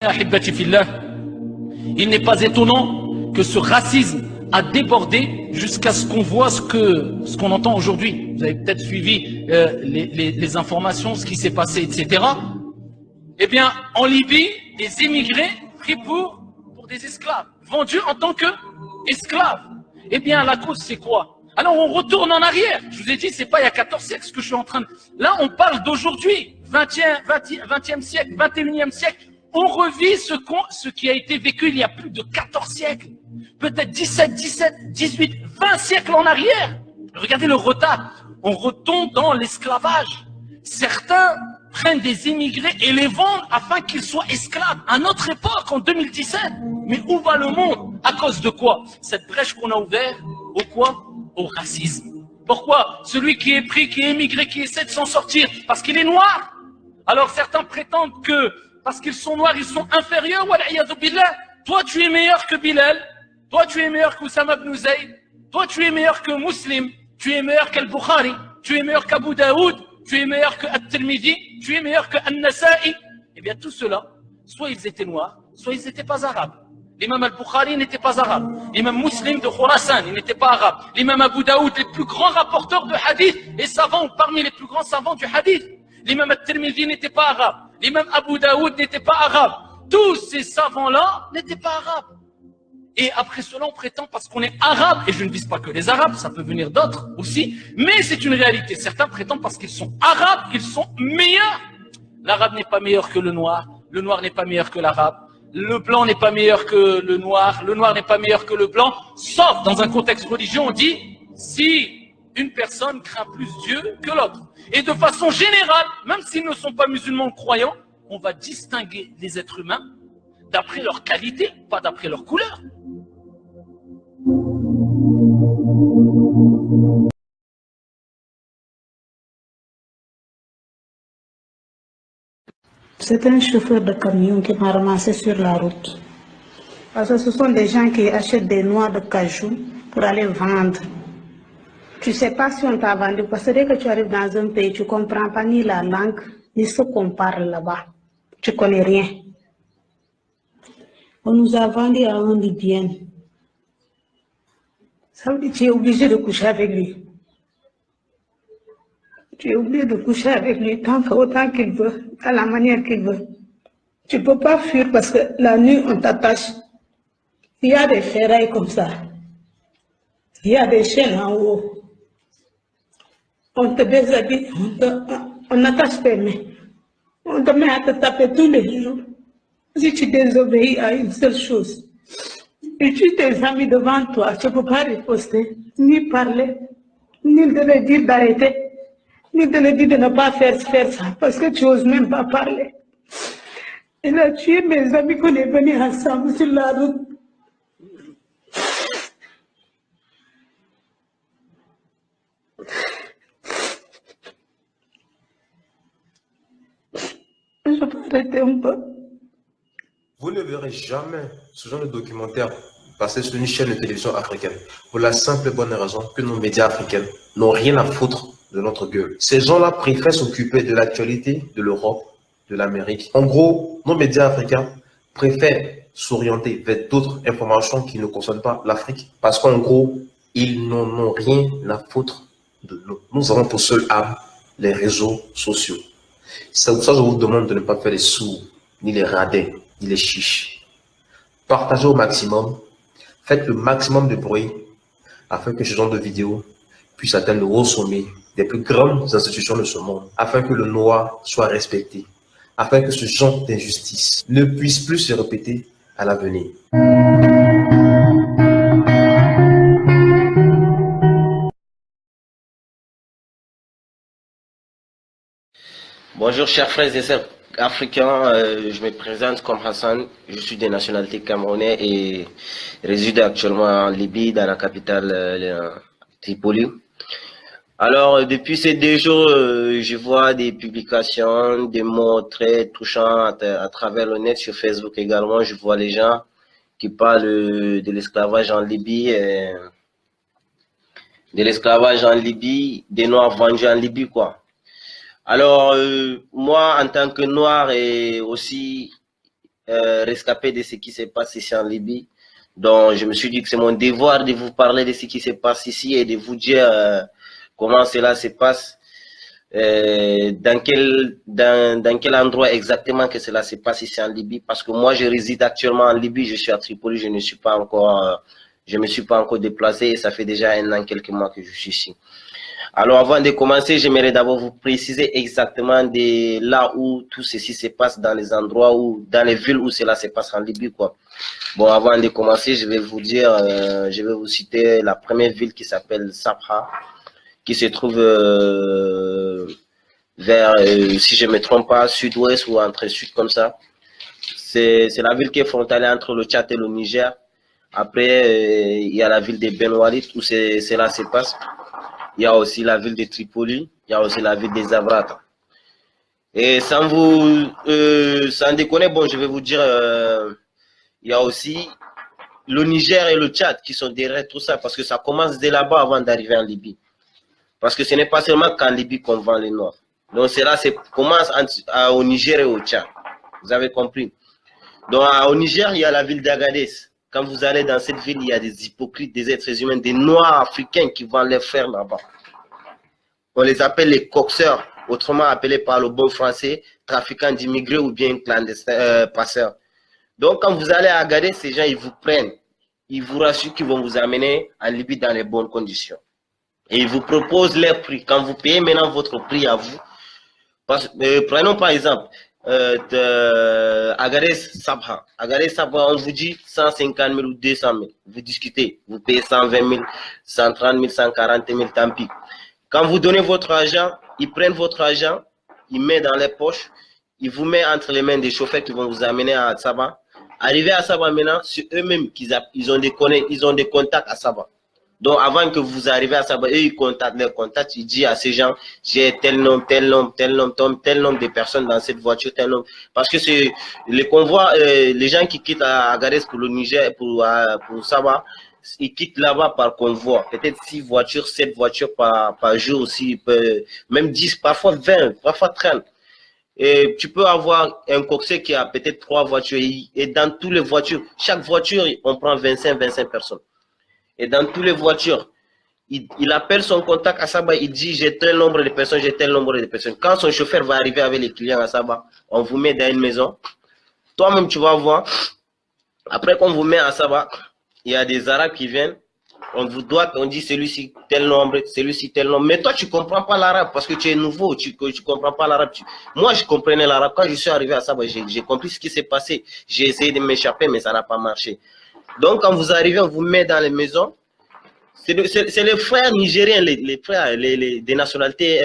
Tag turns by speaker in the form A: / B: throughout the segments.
A: Ahibati fillah, il n'est pas étonnant que ce racisme a débordé jusqu'à ce qu'on voit ce qu'on entend aujourd'hui. Vous avez peut-être suivi les informations, ce qui s'est passé, etc. Eh bien, en Libye, des émigrés pris pour des esclaves, vendus en tant qu'esclaves. Eh bien, la cause, c'est quoi? Alors, on retourne en arrière. Je vous ai dit, c'est pas il y a 14 siècles ce que je suis en train de... Là, on parle d'aujourd'hui, 20e siècle, 21e siècle. On revit ce qui a été vécu il y a plus de 14 siècles. Peut-être 17, 18, 20 siècles en arrière. Regardez le retard. On retombe dans l'esclavage. Certains prennent des immigrés et les vendent afin qu'ils soient esclaves. À notre époque, en 2017. Mais où va le monde? À cause de quoi? Cette brèche qu'on a ouverte, au quoi? Au racisme. Pourquoi? Celui qui est pris, qui est immigré, qui essaie de s'en sortir, parce qu'il est noir. Alors certains prétendent que, parce qu'ils sont noirs, ils sont inférieurs. Toi, tu es meilleur que Bilal. Toi, tu es meilleur qu'Oussama ibn Zayd. Toi, tu es meilleur que Muslim. Tu es meilleur qu'Al-Bukhari. Tu es meilleur qu'Abu Daoud. Tu es meilleur que At-Tirmidhi. Tu es meilleur que An-Nasa'i. Eh bien, tout cela, soit ils étaient noirs, soit ils n'étaient pas arabes. L'imam Al-Bukhari n'était pas arabe. L'imam Muslim de Khurasan, il n'était pas arabe. L'imam Abu Daoud, les plus grands rapporteurs de hadith et savants, parmi les plus grands savants du hadith. L'imam At-Tirmidhi n'était pas arabe. L'imam Abu Daoud n'était pas arabe. Tous ces savants-là n'étaient pas arabes. Et après cela, on prétend parce qu'on est arabe, et je ne vise pas que les arabes, ça peut venir d'autres aussi, mais c'est une réalité. Certains prétendent parce qu'ils sont arabes, qu'ils sont meilleurs. L'arabe n'est pas meilleur que le noir n'est pas meilleur que l'arabe, le blanc n'est pas meilleur que le noir n'est pas meilleur que le blanc, sauf dans un contexte religieux, on dit si une personne craint plus Dieu que l'autre. Et de façon générale, même s'ils ne sont pas musulmans croyants, on va distinguer les êtres humains d'après leur qualité, pas d'après leur couleur.
B: C'est un chauffeur de camion qui m'a ramassé sur la route. Parce que ce sont des gens qui achètent des noix de cajou pour aller vendre. Tu ne sais pas si on t'a vendu, parce que dès que tu arrives dans un pays, tu ne comprends pas ni la langue, ni ce qu'on parle là-bas. Tu ne connais rien. On nous a vendu à un Libyen. Ça veut dire que tu es obligé de coucher avec lui. Tu es obligé de coucher avec lui autant qu'il veut, à la manière qu'il veut. Tu ne peux pas fuir parce que la nuit, on t'attache. Il y a des ferrailles comme ça. Il y a des chaînes en haut. On te déshabille, on attache tes mains. On te met à te taper tous les jours. Si tu désobéis à une seule chose, et tu tes amis devant toi, tu ne peux pas riposter, ni parler, ni de leur dire d'arrêter, ni de leur dire de ne pas faire ça, parce que tu n'oses même pas parler. Il a tué mes amis qu'on est venus ensemble sur la route. Je peux arrêter un peu.
C: Vous ne verrez jamais ce genre de documentaire passer sur une chaîne de télévision africaine pour la simple et bonne raison que nos médias africains n'ont rien à foutre de notre gueule. Ces gens-là préfèrent s'occuper de l'actualité de l'Europe, de l'Amérique. En gros, nos médias africains préfèrent s'orienter vers d'autres informations qui ne concernent pas l'Afrique parce qu'en gros, ils n'en ont rien à foutre de nous. Nous avons pour seule arme les réseaux sociaux. C'est pour ça que je vous demande de ne pas faire les sourds, ni les radins, ni les chiches. Partagez au maximum, faites le maximum de bruit afin que ce genre de vidéos puisse atteindre le haut sommet des plus grandes institutions de ce monde, afin que le noir soit respecté, afin que ce genre d'injustice ne puisse plus se répéter à l'avenir.
D: Bonjour chers frères et sœurs africains, je me présente comme Hassan, je suis de nationalité camerounaise et réside actuellement en Libye, dans la capitale Tripoli. Alors depuis ces 2 jours, je vois des publications, des mots très touchants à travers le net, sur Facebook également, je vois les gens qui parlent de l'esclavage en Libye, des noirs vendus en Libye quoi. Alors, moi, en tant que noir et aussi rescapé de ce qui se passe ici en Libye. Donc, je me suis dit que c'est mon devoir de vous parler de ce qui se passe ici et de vous dire comment cela se passe, dans quel endroit exactement que cela se passe ici en Libye. Parce que moi, je réside actuellement en Libye, je suis à Tripoli, je ne me suis pas encore déplacé et ça fait déjà 1 an, quelques mois que je suis ici. Alors, avant de commencer, j'aimerais d'abord vous préciser exactement de là où tout ceci se passe, dans les endroits où, dans les villes où cela se passe en Libye, quoi. Bon, avant de commencer, je vais vous dire, je vais vous citer la première ville qui s'appelle Sabha, qui se trouve vers, si je ne me trompe pas, sud-ouest ou entre sud comme ça. C'est la ville qui est frontalière entre le Tchad et le Niger. Après, il y a la ville de Ben Walid où cela se passe. Il y a aussi la ville de Tripoli, il y a aussi la ville des Zavrata. Et sans déconner, bon, je vais vous dire, il y a aussi le Niger et le Tchad qui sont derrière tout ça, parce que ça commence dès là-bas avant d'arriver en Libye. Parce que ce n'est pas seulement qu'en Libye qu'on vend les Noirs. Donc cela commence au Niger et au Tchad. Vous avez compris. Donc au Niger, il y a la ville d'Agadez. Quand vous allez dans cette ville, il y a des hypocrites, des êtres humains, des Noirs africains qui vendent leurs frères là-bas. On les appelle les coxeurs, autrement appelés par le bon français, trafiquants d'immigrés ou bien clandestins, passeurs. Donc quand vous allez à Agadez, ces gens, ils vous prennent. Ils vous rassurent qu'ils vont vous amener en Libye dans les bonnes conditions. Et ils vous proposent leur prix. Quand vous payez maintenant votre prix à vous, prenons par exemple, Agadez Sabha. Agadez Sabha, on vous dit 150 000 ou 200 000. Vous discutez, vous payez 120 000, 130 000, 140 000, tant pis. Quand vous donnez votre argent, ils prennent votre argent, ils mettent dans les poches, ils vous mettent entre les mains des chauffeurs qui vont vous amener à Sabha. Arrivé à Sabha maintenant, c'est eux-mêmes qu'ils ont des contacts à Sabha. Donc, avant que vous arriviez à Sabha, eux, ils contactent leurs contacts, ils disent à ces gens, j'ai tel nombre de personnes dans cette voiture, tel nombre. Parce que c'est les convois, les gens qui quittent Agadez pour le Niger, pour Sabha, ils quittent là-bas par convoi. Peut-être 6 voitures, 7 voitures par jour aussi, même 10, parfois 20, parfois 30. Et tu peux avoir un coxeur qui a peut-être 3 voitures et dans toutes les voitures, chaque voiture, on prend 25 personnes. Et dans toutes les voitures, il appelle son contact à Sabha, il dit j'ai tel nombre de personnes, j'ai tel nombre de personnes. Quand son chauffeur va arriver avec les clients à Sabha, on vous met dans une maison. Toi-même, tu vas voir. Après qu'on vous met à Sabha, il y a des Arabes qui viennent. On dit celui-ci tel nombre, celui-ci tel nombre. Mais toi, tu ne comprends pas l'arabe parce que tu es nouveau, tu ne comprends pas l'arabe. Moi, je comprenais l'arabe. Quand je suis arrivé à Sabha, j'ai compris ce qui s'est passé. J'ai essayé de m'échapper, mais ça n'a pas marché. Donc, quand vous arrivez, on vous met dans les maisons. C'est les frères nigériens, les frères des nationalités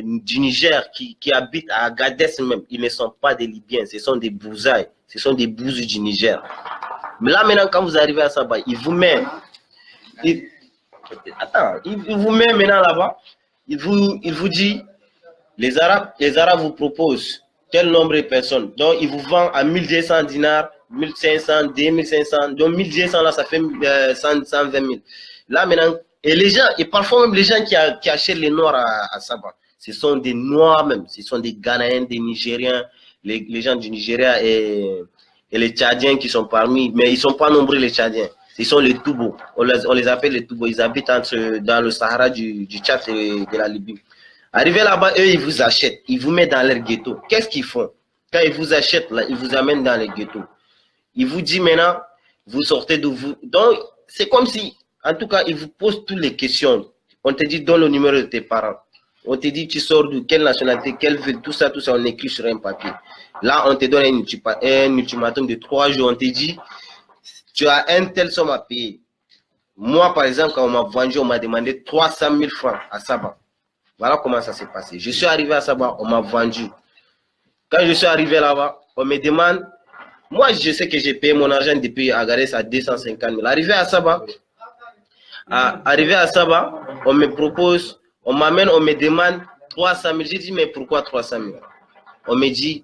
D: du Niger qui habitent à Agadez même. Ils ne sont pas des Libyens, ce sont des Bouzaïs, ce sont des Bouzous du Niger. Mais là, maintenant, quand vous arrivez à Sabha, ils vous mettent. Il vous met maintenant là-bas. Il vous dit, les Arabes vous proposent tel nombre de personnes. Donc, ils vous vendent à 1200 dinars. 1500, 2500, donc 1200 là, ça fait 120 000. Là maintenant, et les gens, et parfois même les gens qui achètent les Noirs à Sabha, ce sont des Noirs même, ce sont des Ghanéens, des Nigériens, les gens du Nigeria et les Tchadiens qui sont parmi, mais ils ne sont pas nombreux les Tchadiens, ce sont les Toubos, on les appelle les Toubos, ils habitent dans le Sahara du Tchad et de la Libye. Arrivés là-bas, eux, ils vous achètent, ils vous mettent dans leur ghetto. Qu'est-ce qu'ils font? Quand ils vous achètent, là, ils vous amènent dans les ghettos. Il vous dit maintenant, vous sortez de vous. Donc, c'est comme si, en tout cas, il vous pose toutes les questions. On te dit, donne le numéro de tes parents. On te dit, tu sors de quelle nationalité, quelle ville, tout ça, on écrit sur un papier. Là, on te donne un ultimatum de 3 jours. On te dit, tu as un tel somme à payer. Moi, par exemple, quand on m'a vendu, on m'a demandé 300 000 francs à Sabha. Voilà comment ça s'est passé. Je suis arrivé à Sabha, on m'a vendu. Quand je suis arrivé là-bas, on me demande. Moi, je sais que j'ai payé mon argent depuis Agadez à 250 000. Arrivé à Sabha, on me propose, on m'amène, on me demande 300 000. J'ai dit, mais pourquoi 300 000? On me dit,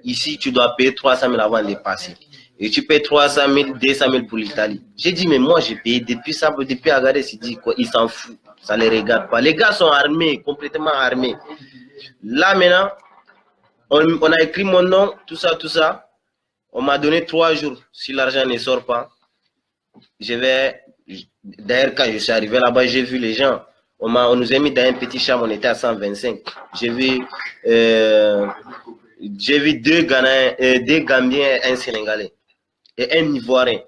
D: ici, tu dois payer 300 000 avant de passer. Et tu payes 300 000, 200 000 pour l'Italie. J'ai dit, mais moi, j'ai payé depuis Sabha, depuis Agadez. Il dit, quoi, ils s'en foutent. Ça ne les regarde pas. Les gars sont armés, complètement armés. Là, maintenant, on a écrit mon nom, tout ça. On m'a donné 3 jours. Si l'argent ne sort pas, je vais... D'ailleurs, quand je suis arrivé là-bas, j'ai vu les gens. On nous a mis dans un petit chambre, on était à 125. J'ai vu 2 Gambiens et un Sénégalais. Et un Ivoirien.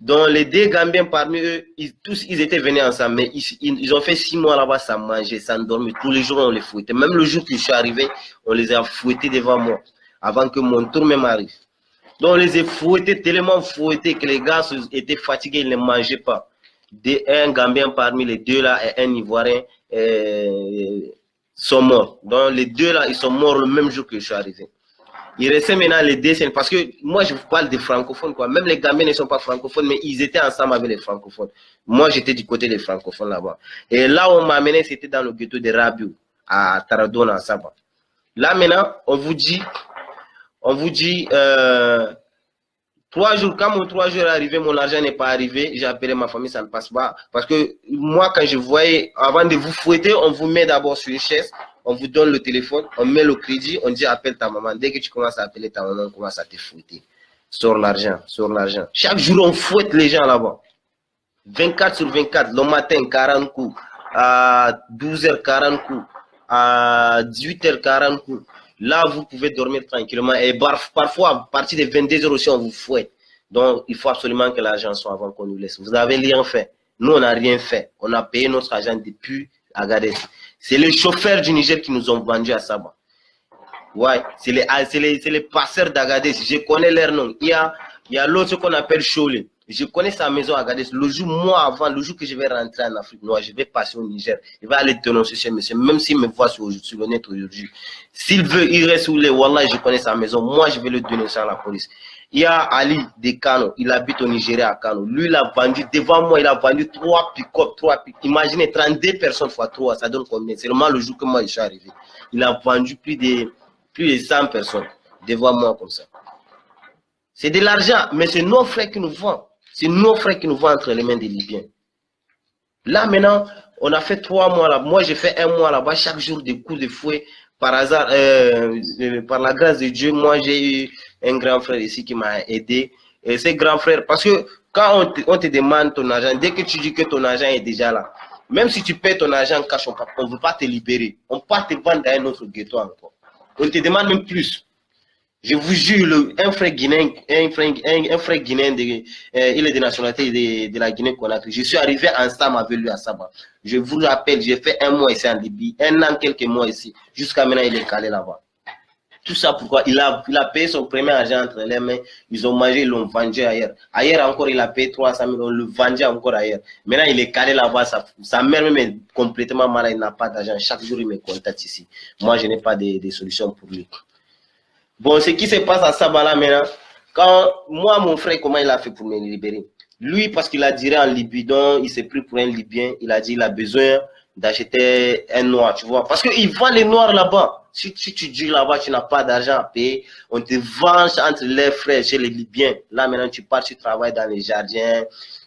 D: Donc les 2 Gambiens parmi eux, tous ils étaient venus ensemble, mais ils ont fait 6 mois là-bas sans manger, sans dormir. Tous les jours on les fouettait. Même le jour que je suis arrivé, on les a fouettés devant moi, avant que mon tour même arrive. Donc on les a fouettés, tellement fouettés que les gars étaient fatigués, ils ne mangeaient pas. Un Gambien parmi les 2 là et un Ivoirien sont morts. Donc les 2 là, ils sont morts le même jour que je suis arrivé. Il restait maintenant les 2, parce que moi je vous parle des francophones, quoi. Même les Gambiens ne sont pas francophones, mais ils étaient ensemble avec les francophones. Moi j'étais du côté des francophones là-bas. Et là où on m'a amené, c'était dans le ghetto de Rabiou, à Taradona, à Saba. Là maintenant, on vous dit 3 jours, quand mon 3 jours est arrivé, mon argent n'est pas arrivé, j'ai appelé ma famille, ça ne passe pas. Parce que moi, quand je voyais, avant de vous fouetter, on vous met d'abord sur une chaise, on vous donne le téléphone, on met le crédit, on dit appelle ta maman. Dès que tu commences à appeler ta maman, on commence à te fouetter. Sors l'argent, sors l'argent. Chaque jour, on fouette les gens là-bas. 24 sur 24, le matin, 40 coups, à 12h, 40 coups, à 18h, 40 coups. Là, vous pouvez dormir tranquillement. Et parfois, à partir de 22h aussi, on vous fouette. Donc, il faut absolument que l'argent soit avant qu'on nous laisse. Vous n'avez rien fait. Nous, on n'a rien fait. On a payé notre argent depuis Agadez. C'est les chauffeurs du Niger qui nous ont vendus à Saba. Ouais, c'est les passeurs d'Agadez. Je connais leur nom. Il y a l'autre qu'on appelle Cholé. Je connais sa maison à Agadez. Le jour, moi avant, le jour que je vais rentrer en Afrique noire, je vais passer au Niger. Je vais aller dénoncer chez monsieur, même s'il me voit sur le net aujourd'hui. S'il veut, il reste où il est. Wallah, je connais sa maison. Moi, je vais le dénoncer à la police. Il y a Ali de Kano. Il habite au Nigeria à Kano. Lui, il a vendu, devant moi, il a vendu 3 pick-up, 3 pick-up. Imaginez, 32 personnes fois 3, ça donne combien? C'est seulement le jour que moi, je suis arrivé. Il a vendu plus de 100 personnes devant moi comme ça. C'est de l'argent, mais c'est nos frères qui nous vendent. C'est nos frères qui nous vendent entre les mains des Libyens. Là, maintenant, on a fait 3 mois là. Moi, j'ai fait 1 mois là-bas, chaque jour des coups de fouet. Par hasard, par la grâce de Dieu, moi, j'ai eu un grand frère ici qui m'a aidé. Et ce grand frère, parce que quand on te demande ton argent, dès que tu dis que ton argent est déjà là, même si tu paies ton argent en cash, on ne veut pas te libérer. On peut te vendre dans un autre ghetto encore. On te demande même plus. Je vous jure, un frère guinéen, il est de nationalité de la Guinée-Conakry. Je suis arrivé ensemble avec lui à Saba. Je vous rappelle, j'ai fait 1 mois ici en Libye, 1 an, quelques mois ici. Jusqu'à maintenant, il est calé là-bas. Tout ça pourquoi il a payé son premier argent entre les mains. Ils ont mangé, ils l'ont vendu ailleurs. Ailleurs encore, il a payé 300 000, on le vendait encore ailleurs. Maintenant, il est calé là-bas. Sa mère même est complètement malade, il n'a pas d'argent. Chaque jour, il me contacte ici. Moi, je n'ai pas de solution pour lui. Bon, ce qui se passe à Sabala maintenant, quand moi, mon frère, comment il a fait pour me libérer? Lui, parce qu'il a tiré en Libye, donc il s'est pris pour un Libyen, il a dit qu'il a besoin d'acheter un noir, tu vois. Parce qu'il vend les noirs là-bas. Si tu dis là-bas, tu n'as pas d'argent à payer, on te vend entre les frères chez les Libyens. Là, maintenant, tu pars, tu travailles dans les jardins,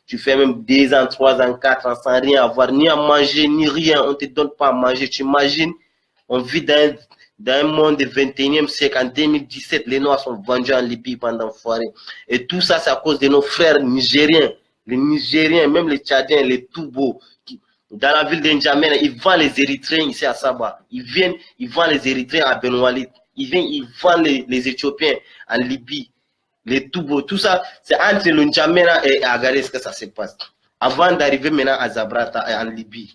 D: tu fais même 2 ans, 3 ans, 4 ans sans rien avoir, ni à manger, ni rien. On ne te donne pas à manger. Tu imagines, on vit dans un monde du 21e siècle. En 2017, les Noirs sont vendus en Libye pendant foiré. Et tout ça, c'est à cause de nos frères nigériens. Les Nigériens, même les Tchadiens, les Toubos. Dans la ville d'Injamena, ils vendent les Érythréens ici à Saba. Ils vendent les Érythréens à Ben Walid. Ils vendent les Éthiopiens en Libye. Les Toubos, tout ça, c'est entre le N'Djamena et Agadez que ça se passe. Avant d'arriver maintenant à Zabrata et en Libye.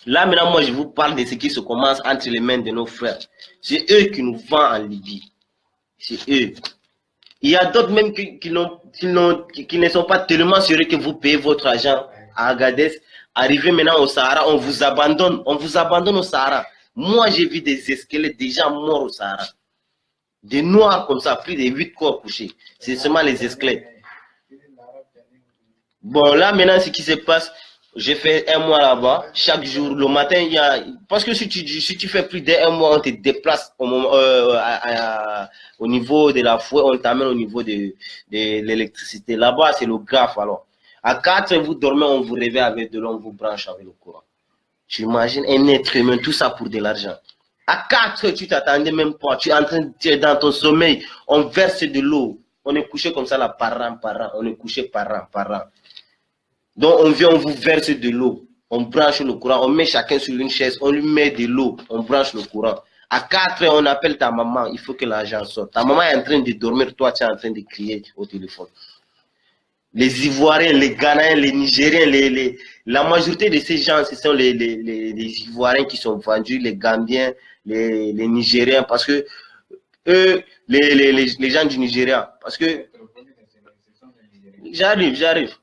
D: Là, maintenant, moi, je vous parle de ce qui se commence entre les mains de nos frères. C'est eux qui nous vendent en Libye. C'est eux. Il y a d'autres même qui ne sont pas tellement sûrs que vous payez votre argent à Agadez. Arrivez maintenant au Sahara, on vous abandonne. On vous abandonne au Sahara. Moi, j'ai vu des squelettes déjà morts au Sahara. Des noirs comme ça, plus de 8 corps couchés. C'est seulement les squelettes. Bon, là, maintenant, ce qui se passe, j'ai fait 1 mois là-bas. Chaque jour, le matin, il y a... Parce que si tu fais plus d'1 mois, on te déplace au niveau de la fouet, on t'amène au niveau de l'électricité. Là-bas, c'est le graphe, alors. À 4, vous dormez, on vous réveille avec de l'eau, on vous branche avec le courant. Tu imagines un être humain, tout ça pour de l'argent. À 4, tu t'attendais même pas. Tu es dans ton sommeil, on verse de l'eau. On est couché comme ça là, par an. On est couché par an. Donc on vient, on vous verse de l'eau. On branche le courant, on met chacun sur une chaise, on lui met de l'eau, on branche le courant. À 4 heures, on appelle ta maman, il faut que l'argent sorte. Ta maman est en train de dormir, toi tu es en train de crier au téléphone. Les Ivoiriens, les Ghanéens, les Nigériens, la majorité de ces gens, ce sont les Ivoiriens qui sont vendus, les Gambiens, les Nigériens, parce que eux, les gens du Nigeria, parce que... J'arrive.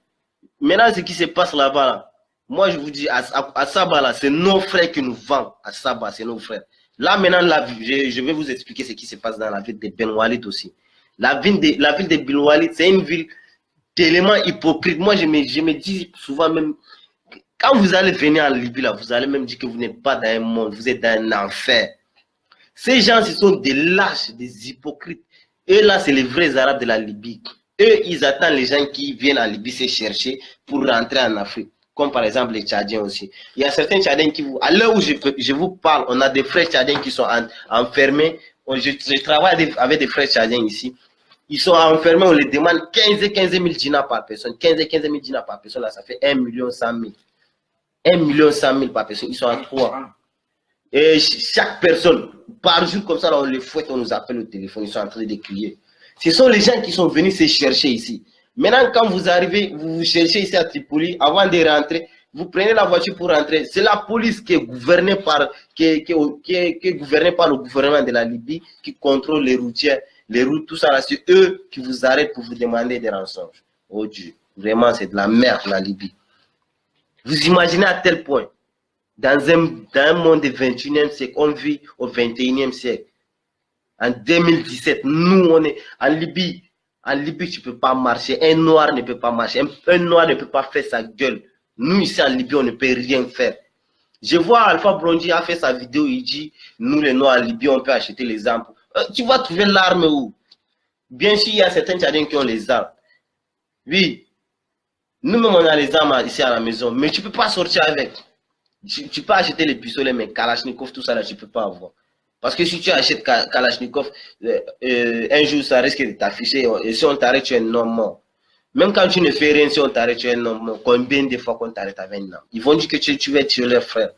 D: Maintenant, ce qui se passe là-bas, là, moi, je vous dis, à Saba, là, c'est nos frères qui nous vendent. À Saba, c'est nos frères. Là, maintenant, je vais vous expliquer ce qui se passe dans la ville de Ben Walid aussi. La ville de Ben Walid, c'est une ville tellement hypocrite. Moi, je me dis souvent même, quand vous allez venir en Libye, là, vous allez même dire que vous n'êtes pas dans un monde, vous êtes dans un enfer. Ces gens, ce sont des lâches, des hypocrites. Eux, là, c'est les vrais Arabes de la Libye. Eux, ils attendent les gens qui viennent en Libye se chercher pour rentrer en Afrique. Comme par exemple les Tchadiens aussi. Il y a certains Tchadiens qui à l'heure où je vous parle, on a des frères Tchadiens qui sont enfermés. Je travaille avec des frères Tchadiens ici. Ils sont enfermés, on les demande 15 000 dinars par personne. 15 000 dinars par personne, là, ça fait 1 100 000. 1 100 000 par personne. Ils sont à 3. Et chaque personne, par jour comme ça, là, on les fouette, on nous appelle au téléphone, ils sont en train de crier. Ce sont les gens qui sont venus se chercher ici. Maintenant, quand vous arrivez, vous cherchez ici à Tripoli, avant de rentrer, vous prenez la voiture pour rentrer. C'est la police qui est gouvernée par, qui est gouvernée par le gouvernement de la Libye, qui contrôle les routières, les routes, tout ça là. C'est eux qui vous arrêtent pour vous demander des rançons. Oh Dieu, vraiment, c'est de la merde, la Libye. Vous imaginez à tel point, dans un monde du 21e siècle, on vit au 21e siècle. En 2017, nous, on est en Libye. En Libye, tu ne peux pas marcher. Un noir ne peut pas marcher. Un noir ne peut pas faire sa gueule. Nous, ici en Libye, on ne peut rien faire. Je vois Alpha Blondy a fait sa vidéo, il dit, nous les noirs en Libye, on peut acheter les armes. Tu vas trouver l'arme où? Bien sûr, il y a certains Tchadiens qui ont les armes. Oui. Nous-mêmes, on a les armes ici à la maison, mais tu ne peux pas sortir avec. Tu peux acheter les pistolets, mais Kalachnikov, tout ça, là, tu ne peux pas avoir. Parce que si tu achètes Kalachnikov, un jour, ça risque de t'afficher. Et si on t'arrête, tu es un homme mort. Même quand tu ne fais rien, si on t'arrête, tu es un homme mort. Combien de fois qu'on t'arrête avec un homme? Ils vont dire que tu vas tuer leurs frères.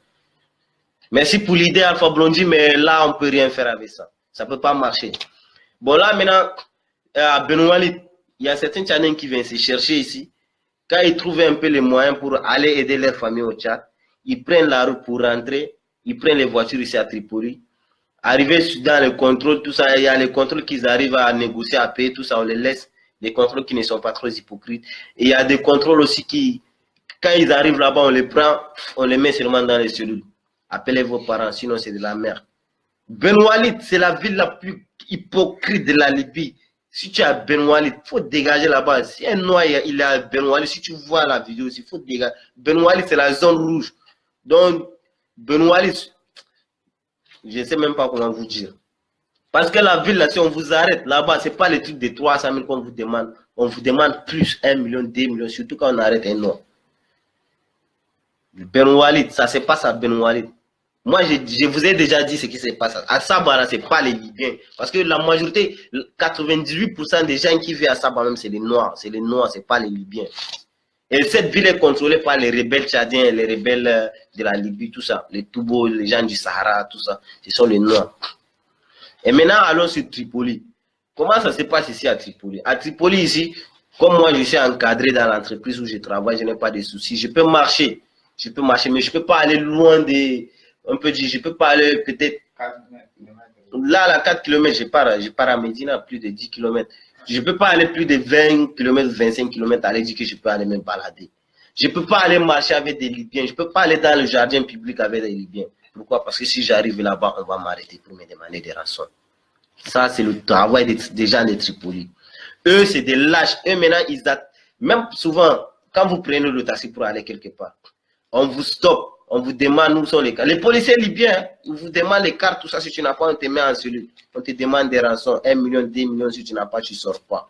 D: Merci pour l'idée, Alpha Blondy, mais là, on ne peut rien faire avec ça. Ça ne peut pas marcher. Bon, là, maintenant, à Ben Walid, il y a certains Tchadiens qui viennent se chercher ici. Quand ils trouvent un peu les moyens pour aller aider leur famille au Tchad, ils prennent la route pour rentrer. Ils prennent les voitures ici à Tripoli. Arriver dans le contrôle, tout ça, il y a les contrôles qu'ils arrivent à négocier, à payer, tout ça, on les laisse. Des contrôles qui ne sont pas trop hypocrites. Et il y a des contrôles aussi qui, quand ils arrivent là-bas, on les prend, on les met seulement dans les cellules. Appelez vos parents, sinon c'est de la merde. Ben Walid, c'est la ville la plus hypocrite de la Libye. Si tu es à Ben Walid, il faut dégager là-bas. Si un noir il est à Ben Walid, si tu vois la vidéo, il faut dégager. Ben Walid, c'est la zone rouge. Donc, Ben Walid, je ne sais même pas comment vous dire. Parce que la ville, là, si on vous arrête là-bas, ce n'est pas les trucs de 300 000 qu'on vous demande. On vous demande plus, 1 million, 2 millions, surtout quand on arrête un nom. Ben Walid, ça se passe à Ben Walid. Moi, je vous ai déjà dit ce qui se passe. À Sabah, ce n'est pas les Libyens. Parce que la majorité, 98% des gens qui vivent à Sabah, même, c'est les Noirs. C'est les Noirs, ce n'est pas les Libyens. Et cette ville est contrôlée par les rebelles tchadiens, les rebelles de la Libye, tout ça. Les Toubos, les gens du Sahara, tout ça. Ce sont les Noirs. Et maintenant, allons sur Tripoli. Comment ça se passe ici à Tripoli? À Tripoli, ici, comme moi, je suis encadré dans l'entreprise où je travaille, je n'ai pas de soucis. Je peux marcher. Je peux marcher, mais je ne peux pas aller loin des... On peut dire, je ne peux pas aller peut-être... Là, à 4 km, je pars à Médina, plus de 10 km. Je ne peux pas aller plus de 20 km, 25 km, aller dire que je peux aller me balader. Je ne peux pas aller marcher avec des Libyens. Je ne peux pas aller dans le jardin public avec des Libyens. Pourquoi? Parce que si j'arrive là-bas, on va m'arrêter pour me demander des rançons. Ça, c'est le travail des gens de Tripoli. Eux, c'est des lâches. Eux, maintenant, ils datent. Même souvent, quand vous prenez le taxi pour aller quelque part, on vous stoppe. On vous demande où sont les cartes. Les policiers libyens, ils vous demandent les cartes, tout ça. Si tu n'as pas, on te met en cellule. On te demande des rançons. 1 million, 2 millions. Si tu n'as pas, tu ne sors pas.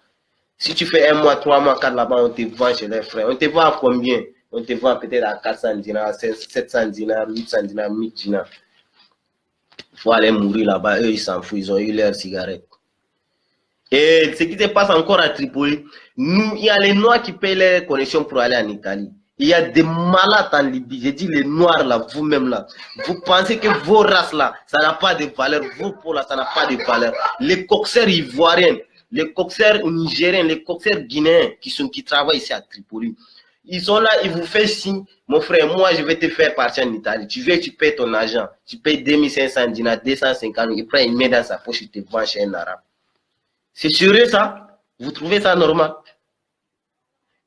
D: Si tu fais 1 mois, 3 mois, 4 là-bas, on te vend chez les frères. On te vend à combien? On te vend peut-être à 400 dinars, 700 dinars, 800 dinars, 1000 dinars. Il faut aller mourir là-bas. Eux, ils s'en foutent. Ils ont eu leur cigarette. Et ce qui se passe encore à Tripoli, il y a les Noirs qui payent les connexions pour aller en Italie. Il y a des malades en Libye. J'ai dit les Noirs là, vous-même là. Vous pensez que vos races là, ça n'a pas de valeur. Vos peaux là, ça n'a pas de valeur. Les coxeurs ivoiriens, les coxeurs nigériens, les coxeurs guinéens qui travaillent ici à Tripoli. Ils sont là, ils vous font signe. Mon frère, moi je vais te faire partir en Italie. Tu viens, tu payes ton argent. Tu payes 2500 dinars, 250. Il prend, il met dans sa poche, il te vend chez un arabe. C'est sérieux ça? Vous trouvez ça normal?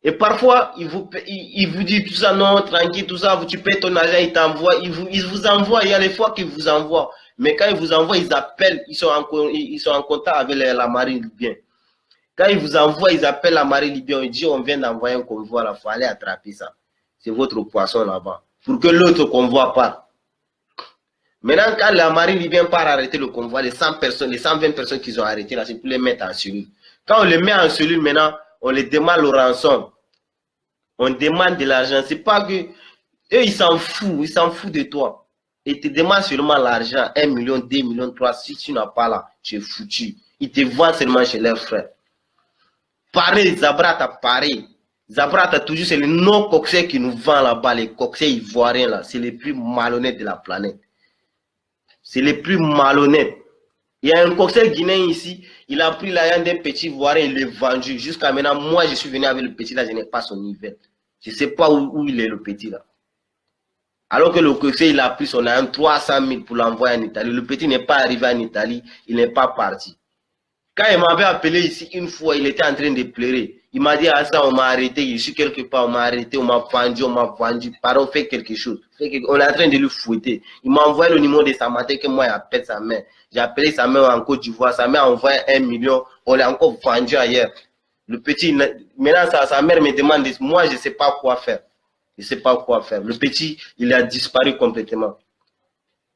D: Et parfois, il vous dit tout ça, non, tranquille, tout ça, tu payes ton argent, il t'envoie, il vous envoie, il y a des fois qu'ils vous envoient. Mais quand ils vous envoient, ils appellent, ils sont en contact avec la marine libyenne. Quand ils vous envoient, ils appellent la marine libyenne, ils disent, on vient d'envoyer un convoi, il faut aller attraper ça. C'est votre poisson là-bas. Pour que l'autre convoi parte. Maintenant, quand la marine libyenne part arrêter le convoi, les 100 personnes, les 120 personnes qu'ils ont arrêtées là, c'est pour les mettre en cellule. Quand on les met en cellule, maintenant, on les demande le rançon. On demande de l'argent. C'est pas que eux, ils s'en foutent de toi. Ils te demandent seulement l'argent, 1 million, 2 millions, 3. Si tu n'as pas là, tu es foutu. Ils te vendent seulement chez leurs frères. Pareil, Zabrata, pareil. Zabrata, toujours, c'est les non-coxers qui nous vendent là-bas, les coxers ivoiriens là. C'est les plus malhonnêtes de la planète. C'est les plus malhonnêtes. Il y a un coxeur guinéen ici, il a pris l'argent d'un petit ivoirien, il l'a vendu. Jusqu'à maintenant, moi, je suis venu avec le petit là, je n'ai pas son niveau. Je ne sais pas où il est, le petit là. Alors que le coxeur, il a pris son argent 300 000 pour l'envoyer en Italie. Le petit n'est pas arrivé en Italie, il n'est pas parti. Quand il m'avait appelé ici une fois, il était en train de pleurer. Il m'a dit, ah ça, on m'a arrêté, je suis quelque part, on m'a arrêté, on m'a vendu, pardon, fais quelque chose. On est en train de lui fouetter. Il m'a envoyé le numéro de sa mère, que moi, j'appelle sa mère. J'ai appelé sa mère en Côte d'Ivoire, sa mère a envoyé 1 million, on l'a encore vendu ailleurs. Le petit, maintenant, sa mère me demande, moi, je ne sais pas quoi faire. Je ne sais pas quoi faire. Le petit, il a disparu complètement.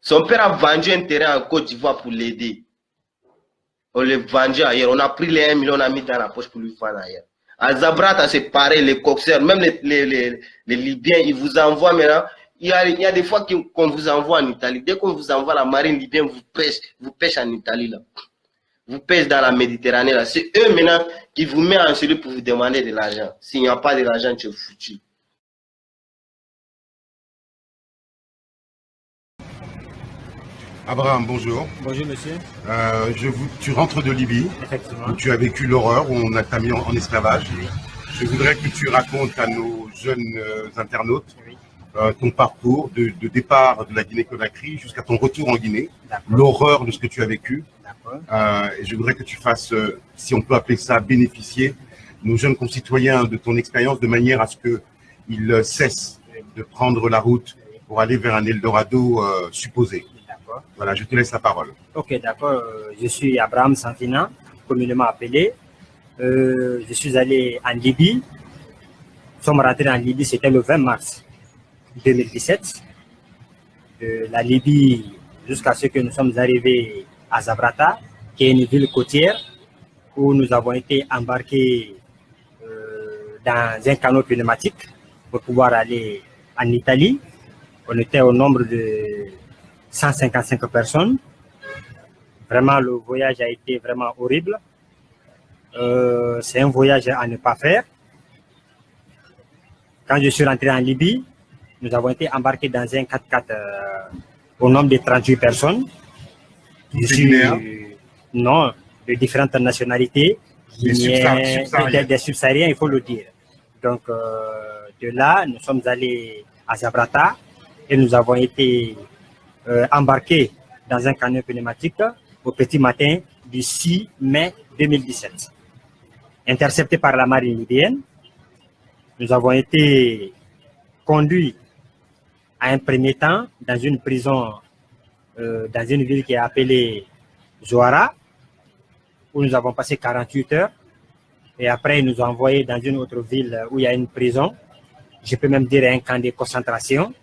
D: Son père a vendu un terrain en Côte d'Ivoire pour l'aider. On l'a vendu ailleurs. On a pris les 1 million, on a mis dans la poche pour lui vendre ailleurs. À Zabrata, c'est pareil, les coxeurs, même les Libyens, ils vous envoient maintenant. Il y a des fois qu'on vous envoie en Italie. Dès qu'on vous envoie, la marine libyenne vous pêche en Italie là. Vous pêche dans la Méditerranée là. C'est eux maintenant qui vous mettent en celui pour vous demander de l'argent. S'il n'y a pas de l'argent, tu es foutu.
E: Abraham, bonjour.
F: Bonjour monsieur.
E: Tu rentres de Libye,
F: Effectivement.
E: où tu as vécu l'horreur, où on t'a mis en esclavage.
F: Oui.
E: Je voudrais que tu racontes à nos jeunes internautes
F: Oui.
E: Ton parcours de départ de la Guinée-Conakry jusqu'à ton retour en Guinée,
F: D'accord.
E: l'horreur de ce que tu as vécu.
F: D'accord.
E: Et je voudrais que tu fasses, si on peut appeler ça, bénéficier nos jeunes concitoyens de ton expérience de manière à ce qu'ils cessent de prendre la route pour aller vers un Eldorado supposé.
F: D'accord.
E: Voilà, je te laisse la parole.
F: Ok, d'accord. Je suis Abraham Sanfina, communément appelé. Je suis allé en Libye. Nous sommes rentrés en Libye, c'était le 20 mars 2017. De la Libye jusqu'à ce que nous sommes arrivés à Zabrata, qui est une ville côtière, où nous avons été embarqués dans un canot pneumatique pour pouvoir aller en Italie. On était au nombre de 155 personnes. Vraiment, le voyage a été vraiment horrible. C'est un voyage à ne pas faire. Quand je suis rentré en Libye, nous avons été embarqués dans un 4x4 au nombre de 38 personnes. Non, de différentes nationalités, des subsahariens, il faut le dire. Donc, de là, nous sommes allés à Zabrata et nous avons été embarqués dans un camion pneumatique au petit matin du 6 mai 2017. Interceptés par la marine libyenne, nous avons été conduits à un premier temps dans une prison, dans une ville qui est appelée Zouara, où nous avons passé 48 heures. Et après, ils nous ont envoyés dans une autre ville où il y a une prison, je peux même dire un camp de concentration,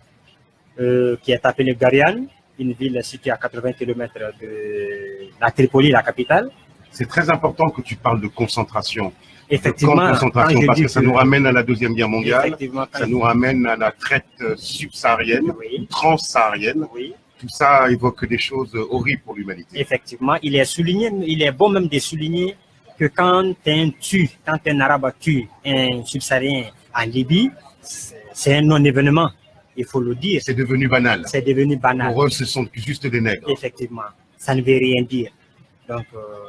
F: qui est appelé Garian, une ville située à 80 km de la Tripoli, la capitale.
E: C'est très important que tu parles de concentration.
F: Effectivement,
E: de concentration, parce que ça nous ramène à la Deuxième Guerre mondiale, ça nous ramène à la traite subsaharienne,
F: oui,
E: transsaharienne.
F: Oui.
E: Tout ça évoque des choses horribles pour l'humanité.
F: Effectivement, il est bon même de souligner que quand un Arabe tue un subsaharien en Libye, c'est un non-événement, il faut le dire.
E: C'est devenu banal.
F: C'est devenu banal.
E: Pour eux, ce sont juste des nègres.
F: Effectivement, ça ne veut rien dire. Donc,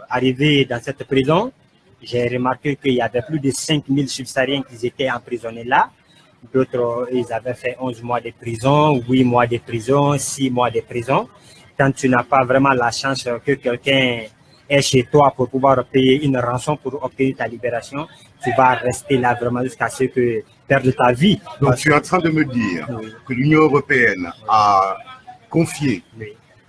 F: arrivé dans cette prison, j'ai remarqué qu'il y avait plus de 5000 subsahariens qui étaient emprisonnés là. D'autres, ils avaient fait 11 mois de prison, 8 mois de prison, 6 mois de prison. Quand tu n'as pas vraiment la chance que quelqu'un est chez toi pour pouvoir payer une rançon pour obtenir ta libération, tu vas rester là vraiment jusqu'à ce que perdre ta vie.
E: Donc, tu es en train de me dire que l'Union européenne a confié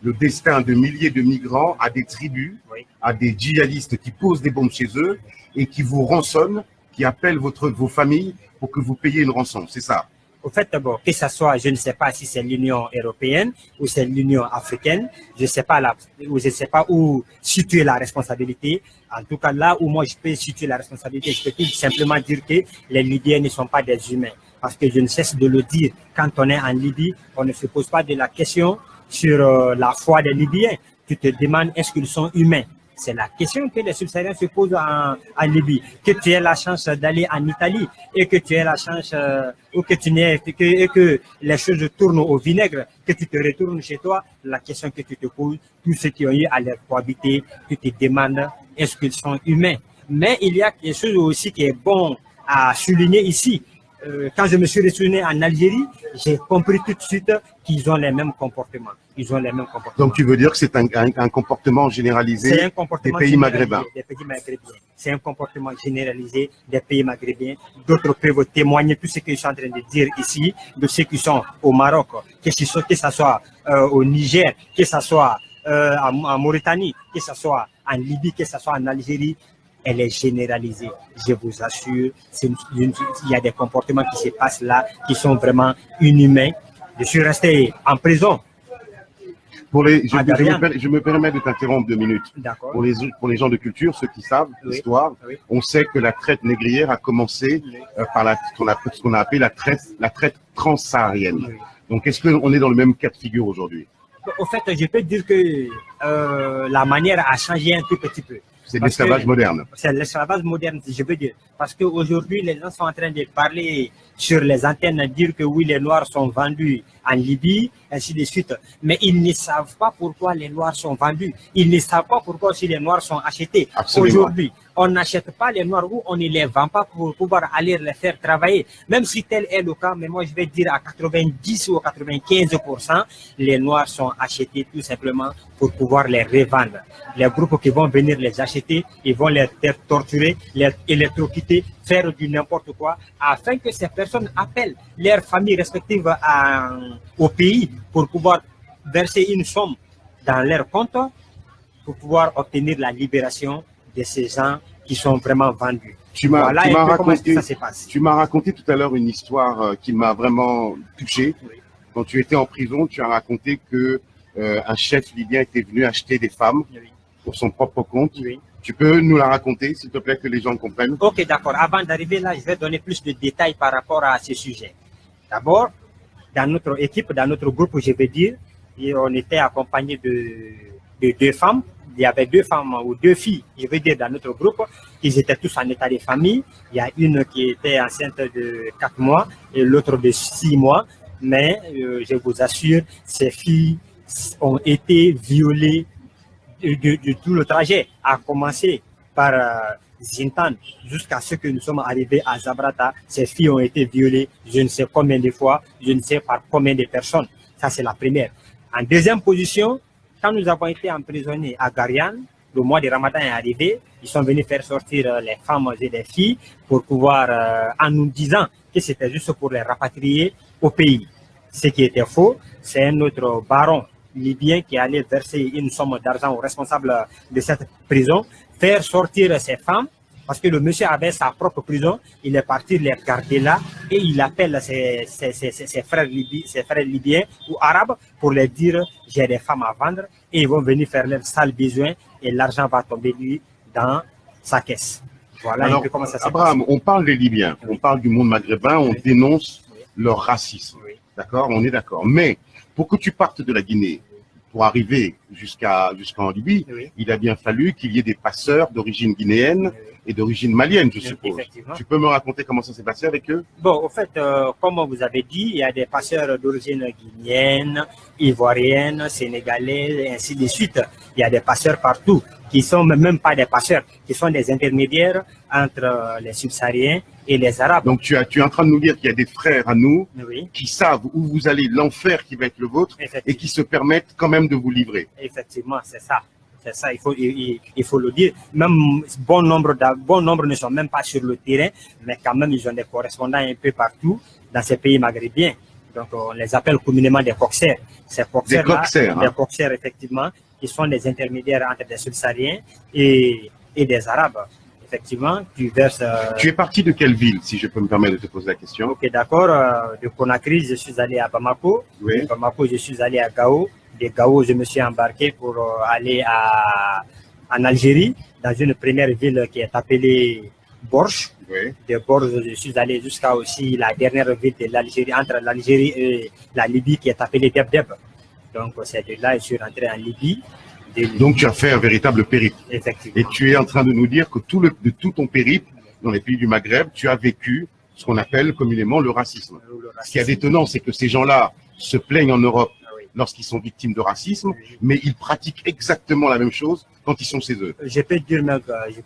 E: le destin de milliers de migrants à des tribus, à des djihadistes qui posent des bombes chez eux et qui vous rançonnent, qui appellent vos familles pour que vous payiez une rançon, c'est ça?
F: Au fait, bon, que ce soit, je ne sais pas si c'est l'Union européenne ou c'est l'Union africaine, je ne sais pas où situer la responsabilité. En tout cas, là où moi je peux situer la responsabilité, je peux tout simplement dire que les Libyens ne sont pas des humains. Parce que je ne cesse de le dire, quand on est en Libye, on ne se pose pas de la question sur la foi des Libyens. Tu te demandes, est-ce qu'ils sont humains? C'est la question que les subsahariens se posent en Libye. Que tu aies la chance d'aller en Italie et que tu aies la chance ou que que les choses tournent au vinaigre, que tu te retournes chez toi, la question que tu te poses, tous ceux qui ont eu à les cohabiter, tu te demandes est-ce qu'ils sont humains. Mais il y a quelque chose aussi qui est bon à souligner ici. Quand je me suis retourné en Algérie, j'ai compris tout de suite qu'ils ont les mêmes comportements. Ils ont les mêmes comportements.
E: Donc tu veux dire que c'est un comportement généralisé des pays maghrébins.
F: C'est un comportement généralisé des pays maghrébins. D'autres peuvent témoigner tout ce que je suis en train de dire ici, de ceux qui sont au Maroc, que ce soit au Niger, que ce soit en Mauritanie, que ce soit en Libye, que ce soit en Algérie. Elle est généralisée, je vous assure. Il y a des comportements qui se passent là qui sont vraiment inhumains. Je suis resté en prison.
E: Je me permets de t'interrompre 2 minutes. Pour les gens de culture, ceux qui savent l'histoire, on sait que la traite négrière a commencé par ce qu'on a appelé la traite transsaharienne. Donc, est-ce qu'on est dans le même cas de figure aujourd'hui?
F: Au fait, je peux dire que la manière a changé un tout petit peu.
E: C'est l'esclavage moderne.
F: C'est l'esclavage moderne, je veux dire. Parce qu'aujourd'hui, les gens sont en train de parler sur les antennes, dire que oui, les Noirs sont vendus en Libye, ainsi de suite. Mais ils ne savent pas pourquoi les Noirs sont vendus. Ils ne savent pas pourquoi aussi les Noirs sont achetés. Aujourd'hui, on n'achète pas les Noirs ou on ne les vend pas pour pouvoir aller les faire travailler. Même si tel est le cas, mais moi je vais dire à 90 ou 95%, les Noirs sont achetés tout simplement pour pouvoir les revendre. Les groupes qui vont venir les acheter, ils vont les torturer, les électrocuter, faire du n'importe quoi, afin que ces personnes appellent leurs familles respectives au pays pour pouvoir verser une somme dans leur compte pour pouvoir obtenir la libération de ces gens qui sont vraiment vendus.
E: Tu m'as raconté tout à l'heure une histoire qui m'a vraiment touché. Oui. Quand tu étais en prison, tu as raconté que un chef libyen était venu acheter des femmes pour son propre compte. Oui. Tu peux nous la raconter, s'il te plaît, que les gens comprennent? Ok, d'accord. Avant d'arriver là, je vais donner plus de détails par rapport à ce sujet. D'abord, dans notre équipe, dans notre groupe, je vais dire, on était accompagné de 2 femmes. Il y avait 2 femmes ou 2 filles, je veux dire, dans notre groupe. Ils étaient tous en état de famille. Il y a une qui était enceinte de 4 mois et l'autre de 6 mois. Mais je vous assure, ces filles ont été violées de tout le trajet, à commencer par Zintan jusqu'à ce que nous sommes arrivés à Zabrata. Ces filles ont été violées je ne sais combien de fois, je ne sais par combien de personnes. Ça, c'est la première. En deuxième position, quand nous avons été emprisonnés à Garian, le mois de Ramadan est arrivé, ils sont venus faire sortir les femmes et les filles pour pouvoir, en nous disant que c'était juste pour les rapatrier au pays. Ce qui était faux, c'est un autre baron libyen qui allait verser une somme d'argent aux responsables de cette prison, faire sortir ces femmes, parce que le monsieur avait sa propre prison, il est parti les garder là et il appelle ses frères libyens ou arabes pour leur dire j'ai des femmes à vendre et ils vont venir faire leurs sales besoins et l'argent va tomber lui dans sa caisse. Voilà. Alors, comment ça Abraham, on parle des Libyens, on parle du monde maghrébin, on dénonce leur racisme. D'accord, on est d'accord. Mais pour que tu partes de la Guinée, pour arriver jusqu'en Libye,
F: Oui.
E: il a bien fallu qu'il y ait des passeurs d'origine guinéenne et d'origine malienne, je suppose.
F: Effectivement.
E: Tu peux me raconter comment ça s'est passé avec eux?
F: Bon, au fait, comme vous avez dit, il y a des passeurs d'origine guinéenne, ivoirienne, sénégalaise, et ainsi de suite. Il y a des passeurs partout, qui sont même pas des passeurs, qui sont des intermédiaires entre les subsahariens et les Arabes.
E: Donc tu es en train de nous dire qu'il y a des frères à nous
F: Oui,
E: qui savent où vous allez, l'enfer qui va être le vôtre, et qui se permettent quand même de vous livrer.
F: effectivement, c'est ça. C'est ça, il faut le dire. Même bon nombre ne sont même pas sur le terrain, mais quand même, ils ont des correspondants un peu partout dans ces pays maghrébins. Donc, on les appelle communément des coxers. Ces coxers,
E: Des
F: coxers, effectivement, qui sont des intermédiaires entre des subsahariens et des Arabes. Effectivement, tu verses...
E: Tu es parti de quelle ville, si je peux me permettre de te poser la question?
F: Ok, d'accord. De Conakry, je suis allé à Bamako.
E: Oui.
F: De Bamako, je suis allé à Gao. De Gao, je me suis embarqué pour aller en Algérie, dans une première ville qui est appelée Borj.
E: Oui.
F: De Borj, je suis allé jusqu'à aussi la dernière ville de l'Algérie, entre l'Algérie et la Libye, qui est appelée Deb. Donc, c'est de là que je suis rentré en Libye.
E: Donc, tu as fait un véritable périple.
F: Effectivement.
E: Et tu es en train de nous dire que de tout ton périple dans les pays du Maghreb, tu as vécu ce qu'on appelle communément le racisme. Ce qui est étonnant, c'est que ces gens-là se plaignent en Europe lorsqu'ils sont victimes de racisme, mais ils pratiquent exactement la même chose quand ils sont chez eux.
F: Je peux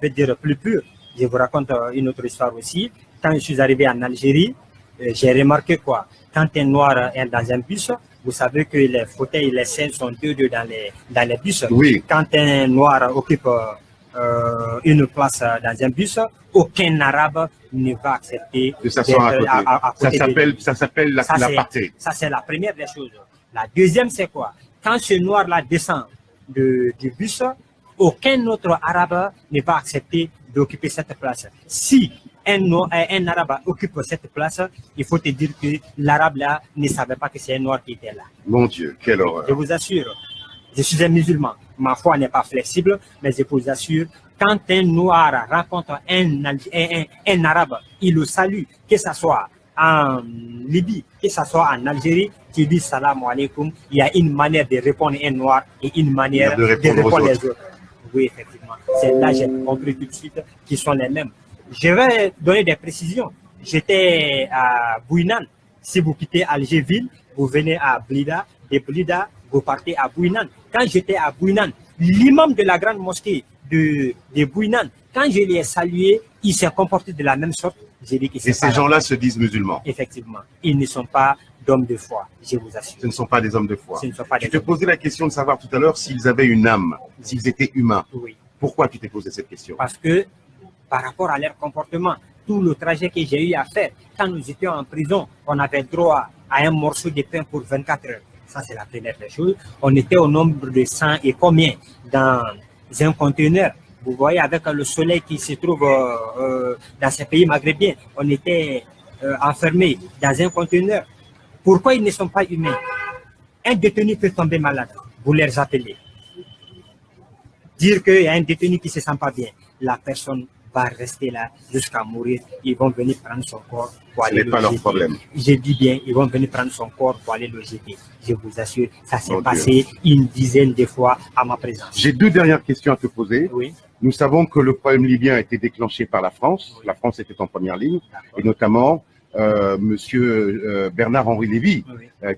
F: dire plus pur. Je vous raconte une autre histoire aussi. Quand je suis arrivé en Algérie, j'ai remarqué quoi? Quand un noir est dans un bus, vous savez que les fauteuils et les sièges sont deux dans les bus.
E: Oui.
F: Quand un noir occupe une place dans un bus, aucun arabe ne va accepter
E: de s'asseoir à côté. Ça s'appelle l'apartheid.
F: Ça, c'est la première des choses. La deuxième, c'est quoi? Quand ce noir-là descend du bus, aucun autre arabe ne va accepter d'occuper cette place. Si un arabe occupe cette place, il faut te dire que l'arabe là ne savait pas que c'est un noir qui était là.
E: Mon Dieu, quelle horreur.
F: Je vous assure, je suis un musulman. Ma foi n'est pas flexible, mais je vous assure, quand un noir rencontre un arabe, il le salue, que ce soit en Libye, que ce soit en Algérie, tu dis salam alaikum. Il y a une manière de répondre à un noir et une manière de répondre aux autres. Oui, effectivement. C'est là que j'ai compris tout de suite qu'ils sont les mêmes. Je vais donner des précisions. J'étais à Bouinan. Si vous quittez Algerville, vous venez à Blida. De Blida, vous partez à Bouinan. Quand j'étais à Bouinan, l'imam de la grande mosquée de Bouinan, quand je l'ai salué, il s'est comporté de la même sorte. J'ai dit que
E: et ces gens-là se disent musulmans.
F: Effectivement. Ils ne sont pas d'hommes de foi, je vous assure.
E: Ce ne sont pas des hommes de foi.
F: Ce ne sont pas
E: tu te posais la question de savoir tout à l'heure s'ils avaient une âme, s'ils étaient humains.
F: Oui.
E: Pourquoi tu t'es posé cette question?
F: Parce que par rapport à leur comportement, tout le trajet que j'ai eu à faire, quand nous étions en prison, on avait droit à un morceau de pain pour 24 heures. Ça, c'est la première des choses. On était au nombre de 100 et combien dans un conteneur. Vous voyez, avec le soleil qui se trouve dans ces pays maghrébins, on était enfermés dans un conteneur. Pourquoi ils ne sont pas humains? Un détenu peut tomber malade, vous les appelez. Dire qu'il y a un détenu qui ne se sent pas bien, la personne va rester là jusqu'à mourir. Ils vont venir prendre son corps pour aller le jeter. Ce n'est pas leur problème. Je dis bien, ils vont venir prendre son corps pour aller le jeter. Je vous assure, ça s'est passé une dizaine de fois à ma présence.
E: J'ai deux dernières questions à te poser.
F: Oui.
E: Nous savons que le problème libyen a été déclenché par la France. Oui. La France était en première ligne, et notamment Monsieur Bernard-Henri Lévy,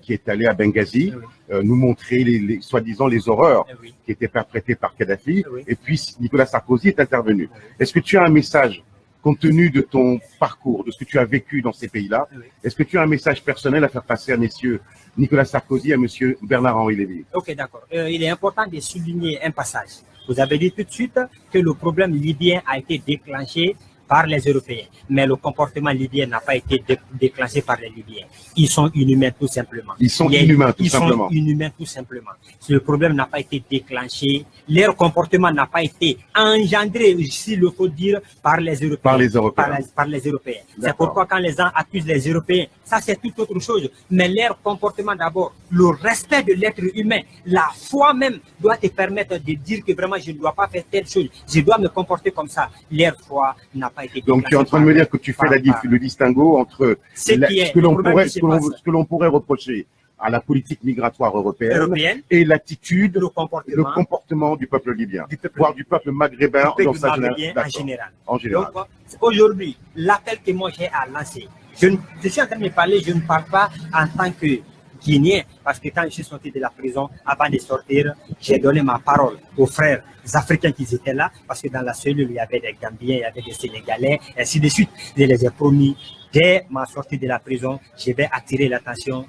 E: qui est allé à Benghazi, nous montrer soi-disant les horreurs qui étaient perpétrées par Kadhafi, et puis Nicolas Sarkozy est intervenu. Est-ce que tu as un message, compte tenu de ton parcours, de ce que tu as vécu dans ces pays-là, est-ce que tu as un message personnel à faire passer à messieurs Nicolas Sarkozy et à monsieur Bernard-Henri Lévy? Ok,
F: d'accord. Il est important de souligner un passage. Vous avez dit tout de suite que le problème libyen a été déclenché par les Européens. Mais le comportement libyen n'a pas été déclenché par les Libyens. Ils sont inhumains tout simplement.
E: Ils sont inhumains tout simplement.
F: Ils sont inhumains tout simplement. Le problème n'a pas été déclenché. Leur comportement n'a pas été engendré, s'il le faut dire, par les Européens.
E: Par les Européens.
F: Par les Européens. C'est pourquoi quand les gens accusent les Européens, ça c'est tout autre chose. Mais leur comportement d'abord, le respect de l'être humain, la foi même doit te permettre de dire que vraiment je ne dois pas faire telle chose. Je dois me comporter comme ça. Leur foi n'a pas été.
E: Donc tu es en train de me dire que tu fais le distinguo entre ce que l'on pourrait reprocher à la politique migratoire européenne et l'attitude,
F: le
E: comportement du peuple libyen, voire du peuple maghrébin
F: en général. Donc, aujourd'hui, l'appel que moi j'ai à lancer, je suis en train de parler, je ne parle pas en tant que Guinéen, parce que quand je suis sorti de la prison, avant de sortir, j'ai donné ma parole aux frères africains qui étaient là, parce que dans la cellule, il y avait des Gambiens, il y avait des Sénégalais, et ainsi de suite. Je les ai promis, dès ma sortie de la prison, je vais attirer l'attention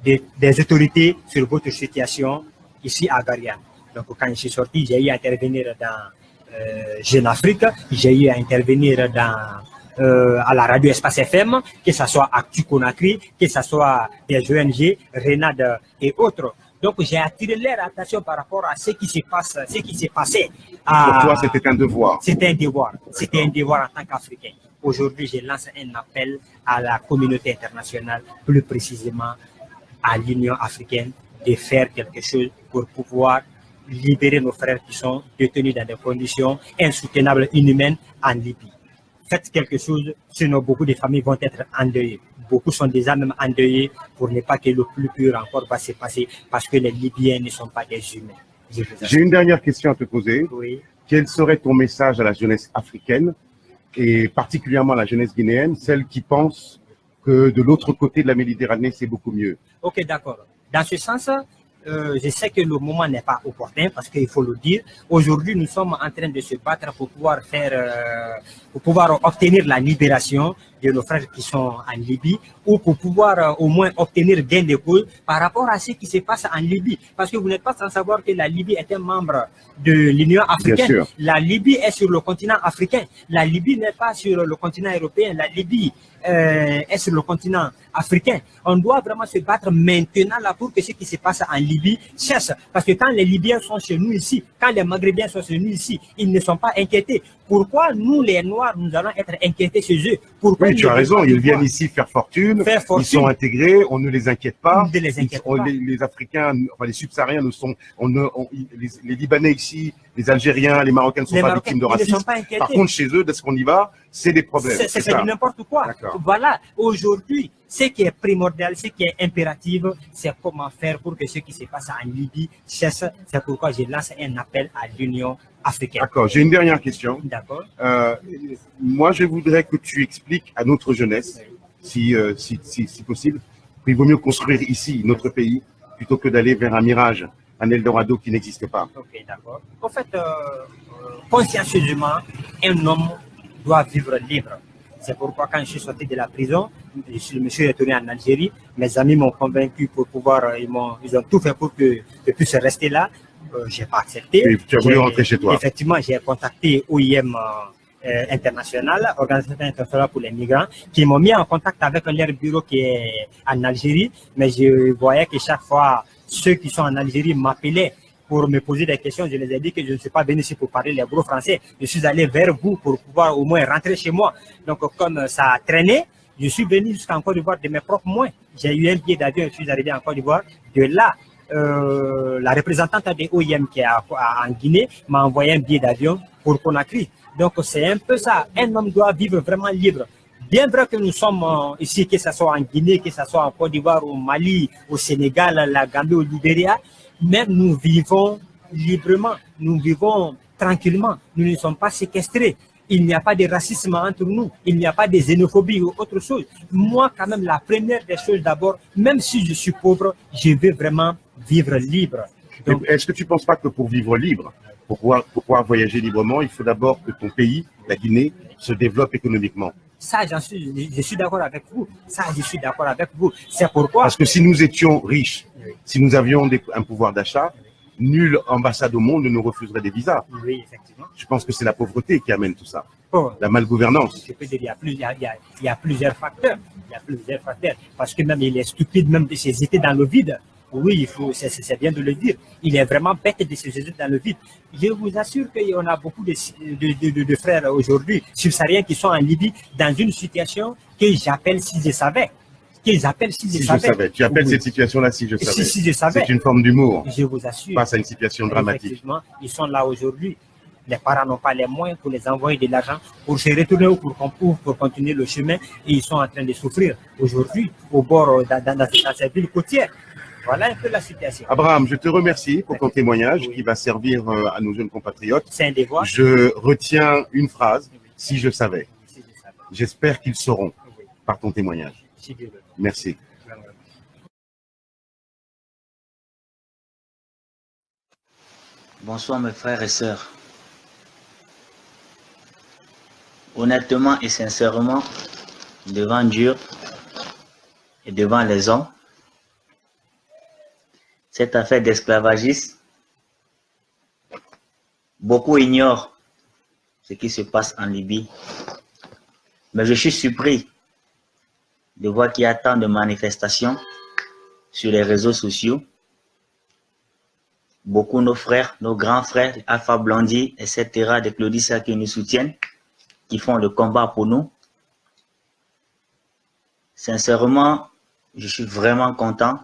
F: des autorités sur votre situation ici à Gariane. Donc, quand je suis sorti, j'ai eu à intervenir dans Jeune Afrique, j'ai eu à intervenir à la radio Espace FM, que ce soit Actu Conakry, que ce soit des ONG, Renade et autres. Donc, j'ai attiré leur attention par rapport à ce qui se passe, ce qui s'est passé.
E: Pour toi, c'était un devoir.
F: C'était un devoir. C'était un devoir en tant qu'Africain. Aujourd'hui, je lance un appel à la communauté internationale, plus précisément à l'Union africaine, de faire quelque chose pour pouvoir libérer nos frères qui sont détenus dans des conditions insoutenables, inhumaines en Libye. Faites quelque chose, sinon beaucoup de familles vont être endeuillées. Beaucoup sont déjà même endeuillés pour ne pas que le plus pur encore va se passer, parce que les Libyens ne sont pas des humains.
E: J'ai une dernière question à te poser.
F: Oui.
E: Quel serait ton message à la jeunesse africaine et particulièrement à la jeunesse guinéenne, celle qui pense que de l'autre côté de la Méditerranée, c'est beaucoup mieux?
F: Ok, d'accord. Dans ce sens, je sais que le moment n'est pas opportun parce qu'il faut le dire. Aujourd'hui, nous sommes en train de se battre pour pouvoir obtenir la libération de nos frères qui sont en Libye, ou pour pouvoir au moins obtenir gain de cause par rapport à ce qui se passe en Libye. Parce que vous n'êtes pas sans savoir que la Libye est un membre de l'Union africaine. La Libye est sur le continent africain. La Libye n'est pas sur le continent européen. La Libye est sur le continent africain. On doit vraiment se battre maintenant là pour que ce qui se passe en Libye cesse. Parce que quand les Libyens sont chez nous ici, quand les Maghrébiens sont chez nous ici, ils ne sont pas inquiétés. Pourquoi nous, les Noirs, nous allons être inquiétés chez eux? Pourquoi
E: oui, tu as raison, ils viennent ici faire fortune, ils sont intégrés, on ne les inquiète pas. Les Africains, enfin les subsahariens, les Libanais ici, les Algériens, les Marocains ne sont pas victimes de racisme. Par contre, chez eux, dès qu'on y va, c'est des problèmes.
F: C'est n'importe quoi. Voilà, aujourd'hui, ce qui est primordial, ce qui est impératif, c'est comment faire pour que ce qui se passe en Libye cesse. C'est pourquoi je lance un appel à l'Union africaine.
E: D'accord, j'ai une dernière question.
F: D'accord.
E: Moi, je voudrais que tu expliques à notre jeunesse, si possible, qu'il vaut mieux construire ici, notre pays, plutôt que d'aller vers un mirage, un Eldorado qui n'existe pas.
F: Ok, d'accord. En fait, consciencieusement, un homme doit vivre libre. C'est pourquoi quand je suis sorti de la prison, je me suis retourné en Algérie. Mes amis m'ont convaincu pour pouvoir, ils ont tout fait pour que je puisse rester là. Je n'ai pas accepté.
E: Et tu as voulu rentrer chez toi.
F: Effectivement, j'ai contacté OIM International, Organisation internationale pour les migrants, qui m'ont mis en contact avec leur bureau qui est en Algérie. Mais je voyais que chaque fois, ceux qui sont en Algérie m'appelaient pour me poser des questions. Je les ai dit que je ne suis pas venu ici pour parler les gros français. Je suis allé vers vous pour pouvoir au moins rentrer chez moi. Donc, comme ça a traîné, je suis venu jusqu'en Côte d'Ivoire de mes propres moyens. J'ai eu un billet d'avion et je suis arrivé en Côte d'Ivoire. De là, la représentante de OIM qui est en Guinée m'a envoyé un billet d'avion pour Conakry. Donc, c'est un peu ça. Un homme doit vivre vraiment libre. Bien vrai que nous sommes ici, que ce soit en Guinée, que ce soit en Côte d'Ivoire, au Mali, au Sénégal, la Gambie, au Libéria, mais nous vivons librement, nous vivons tranquillement, nous ne sommes pas séquestrés. Il n'y a pas de racisme entre nous, il n'y a pas de xénophobie ou autre chose. Moi, quand même, la première des choses d'abord, même si je suis pauvre, je veux vraiment vivre libre.
E: Est-ce que tu ne penses pas que pour vivre libre, pour pouvoir voyager librement, il faut d'abord que ton pays, la Guinée, se développe économiquement?
F: Ça, je suis d'accord avec vous. Ça, je suis d'accord avec vous. C'est pourquoi...
E: Parce que si nous étions riches, si nous avions un pouvoir d'achat, nulle ambassade au monde ne nous refuserait des visas.
F: Oui, effectivement.
E: Je pense que c'est la pauvreté qui amène tout ça.
F: Oh,
E: la malgouvernance.
F: Je peux dire, il y a plusieurs facteurs. Il y a plusieurs facteurs. Parce que même il est stupide même de s'hésiter dans le vide. Oui, c'est bien de le dire. Il est vraiment bête de s'hésiter dans le vide. Je vous assure qu'on a beaucoup de frères aujourd'hui, subsahariens, qui sont en Libye dans une situation que j'appelle si je savais. Qu'ils appellent si je savais.
E: Tu appelles cette situation-là si je savais.
F: Si je savais.
E: C'est une forme d'humour.
F: Je vous assure.
E: Face à une situation dramatique.
F: Effectivement, ils sont là aujourd'hui. Les parents n'ont pas les moyens pour les envoyer de l'argent pour se retourner ou pour continuer le chemin. Et ils sont en train de souffrir aujourd'hui au bord, dans ces villes côtières. Voilà un peu la situation.
E: Abraham, je te remercie pour ton témoignage qui va servir à nos jeunes compatriotes.
F: C'est un devoir.
E: Je retiens une phrase, si je savais. J'espère qu'ils sauront par ton témoignage. Merci.
G: Bonsoir mes frères et sœurs. Honnêtement et sincèrement, devant Dieu et devant les hommes, cette affaire d'esclavagisme, beaucoup ignorent ce qui se passe en Libye. Mais je suis surpris de voir qu'il y a tant de manifestations sur les réseaux sociaux. Beaucoup nos frères, nos grands frères, Alpha Blondy, etc., de Claudissa qui nous soutiennent, qui font le combat pour nous. Sincèrement, je suis vraiment content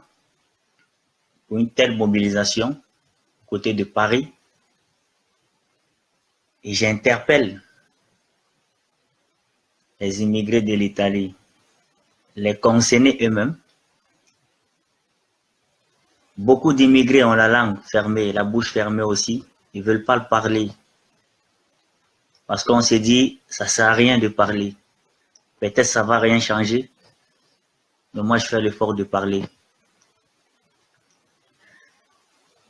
G: pour une telle mobilisation côté de Paris. Et j'interpelle les immigrés de l'Italie, les concernés eux-mêmes. Beaucoup d'immigrés ont la langue fermée, la bouche fermée aussi. Ils ne veulent pas le parler. Parce qu'on s'est dit, ça ne sert à rien de parler. Peut-être ça ne va rien changer. Mais moi, je fais l'effort de parler.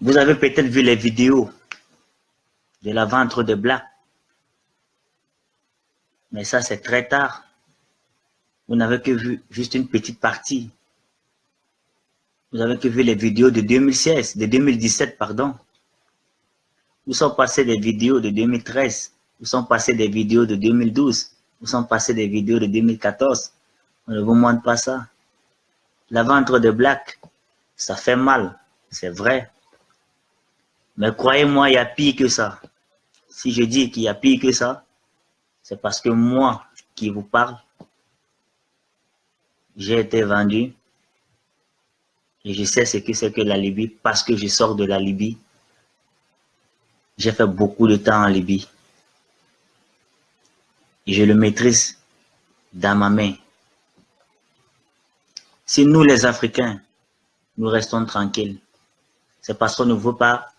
G: Vous avez peut-être vu les vidéos de la ventre de Black. Mais ça, c'est très tard. Vous n'avez que vu juste une petite partie. Vous avez que vu les vidéos de 2016, de 2017, pardon. Où sont passées des vidéos de 2013. Où sont passées des vidéos de 2012. Où sont passées des vidéos de 2014. On ne vous montre pas ça. La ventre de Black, ça fait mal, c'est vrai. Mais croyez-moi, il y a pire que ça. Si je dis qu'il y a pire que ça, c'est parce que moi qui vous parle, j'ai été vendu et je sais ce que c'est que la Libye parce que je sors de la Libye. J'ai fait beaucoup de temps en Libye et je le maîtrise dans ma main. Si nous les Africains, nous restons tranquilles, c'est parce qu'on ne veut pas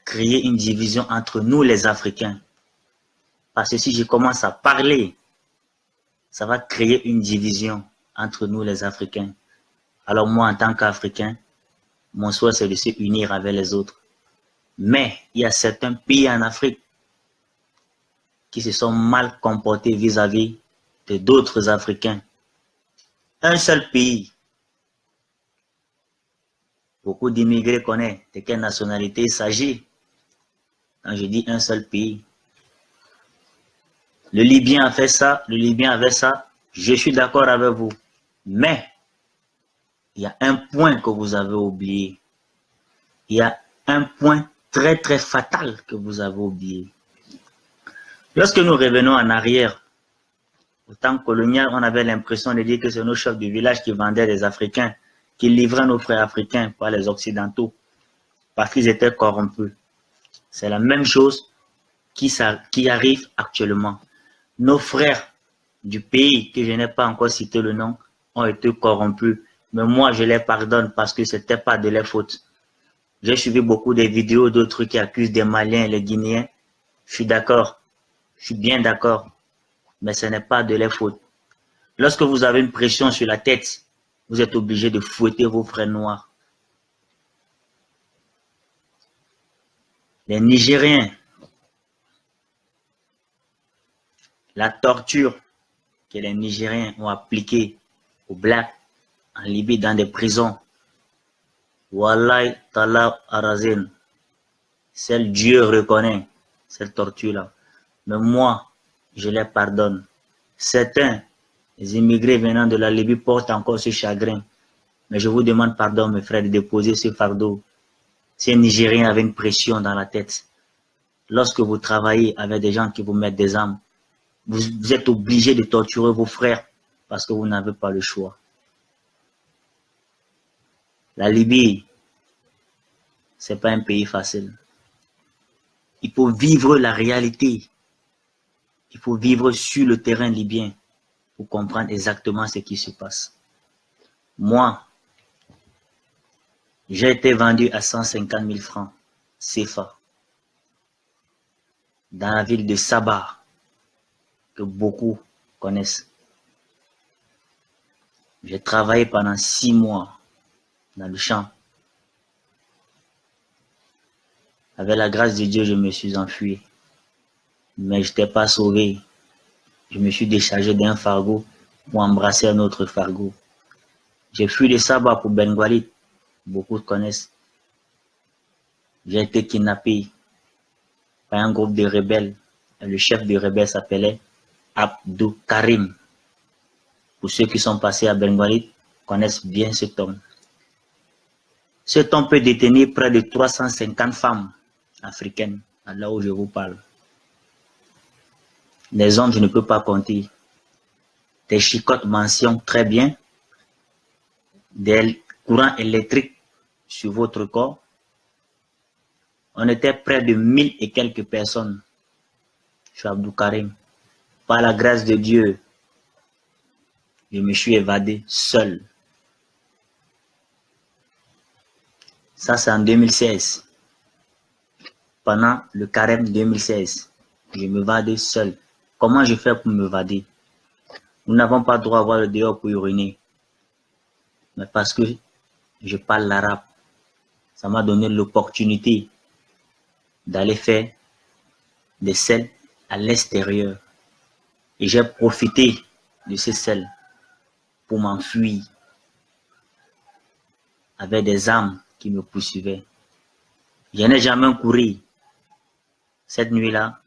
G: créer une division entre nous les Africains. Parce que si je commence à parler, ça va créer une division entre nous les Africains. Alors moi, en tant qu'Africain, mon souhait c'est de se unir avec les autres. Mais il y a certains pays en Afrique qui se sont mal comportés vis-à-vis de d'autres Africains. Un seul pays. Beaucoup d'immigrés connaissent de quelle nationalité il s'agit. Quand je dis un seul pays. Le Libyen a fait ça, le Libyen avait ça. Je suis d'accord avec vous. Mais, il y a un point que vous avez oublié. Il y a un point très très fatal que vous avez oublié. Lorsque nous revenons en arrière, au temps colonial, on avait l'impression de dire que c'est nos chefs de village qui vendaient des Africains, qui livraient nos frères africains par les Occidentaux, parce qu'ils étaient corrompus. C'est la même chose qui arrive actuellement. Nos frères du pays, que je n'ai pas encore cité le nom, ont été corrompus. Mais moi, je les pardonne parce que ce n'était pas de leur faute. J'ai suivi beaucoup de vidéos d'autres qui accusent des Maliens et les Guinéens. Je suis d'accord. Je suis bien d'accord. Mais ce n'est pas de leur faute. Lorsque vous avez une pression sur la tête, vous êtes obligé de fouetter vos frères noirs. Les Nigériens, la torture que les Nigériens ont appliquée aux Blacks en Libye dans des prisons. Wallahi Talab Arazin. Seul Dieu reconnaît cette torture-là. Mais moi, je les pardonne. Certains, les immigrés venant de la Libye portent encore ce chagrin. Mais je vous demande pardon, mes frères, de déposer ce fardeau. Si un Nigérien avait une pression dans la tête, lorsque vous travaillez avec des gens qui vous mettent des armes, vous êtes obligé de torturer vos frères parce que vous n'avez pas le choix. La Libye, ce n'est pas un pays facile. Il faut vivre la réalité. Il faut vivre sur le terrain libyen pour comprendre exactement ce qui se passe. Moi, J'ai été vendu à 150 000 francs CFA dans la ville de Sabah, que beaucoup connaissent. J'ai travaillé pendant 6 mois dans le champ. Avec la grâce de Dieu, je me suis enfui. Mais je n'étais pas sauvé. Je me suis déchargé d'un fardeau pour embrasser un autre fardeau. J'ai fui de Sabah pour Ben Walid. Beaucoup connaissent. J'ai été kidnappé par un groupe de rebelles. Le chef des rebelles s'appelait Abdou Karim. Pour ceux qui sont passés à Ben Walid, connaissent bien cet homme. Cet homme peut détenir près de 350 femmes africaines, là où je vous parle. Les hommes, je ne peux pas compter. Des chicottes mentionnent très bien, des courants électriques sur votre corps. On était près de 1000 et quelques personnes. Je suis Abdou Karim. Par la grâce de Dieu, je me suis évadé seul. Ça, c'est en 2016. Pendant le carême 2016, je m'évadais seul. Comment je fais pour m'évader? Nous n'avons pas le droit à voir le dehors pour uriner. Mais parce que je parle l'arabe, ça m'a donné l'opportunité d'aller faire des selles à l'extérieur. Et j'ai profité de ces selles pour m'enfuir avec des âmes qui me poursuivaient. Je n'ai jamais couru. Cette nuit-là,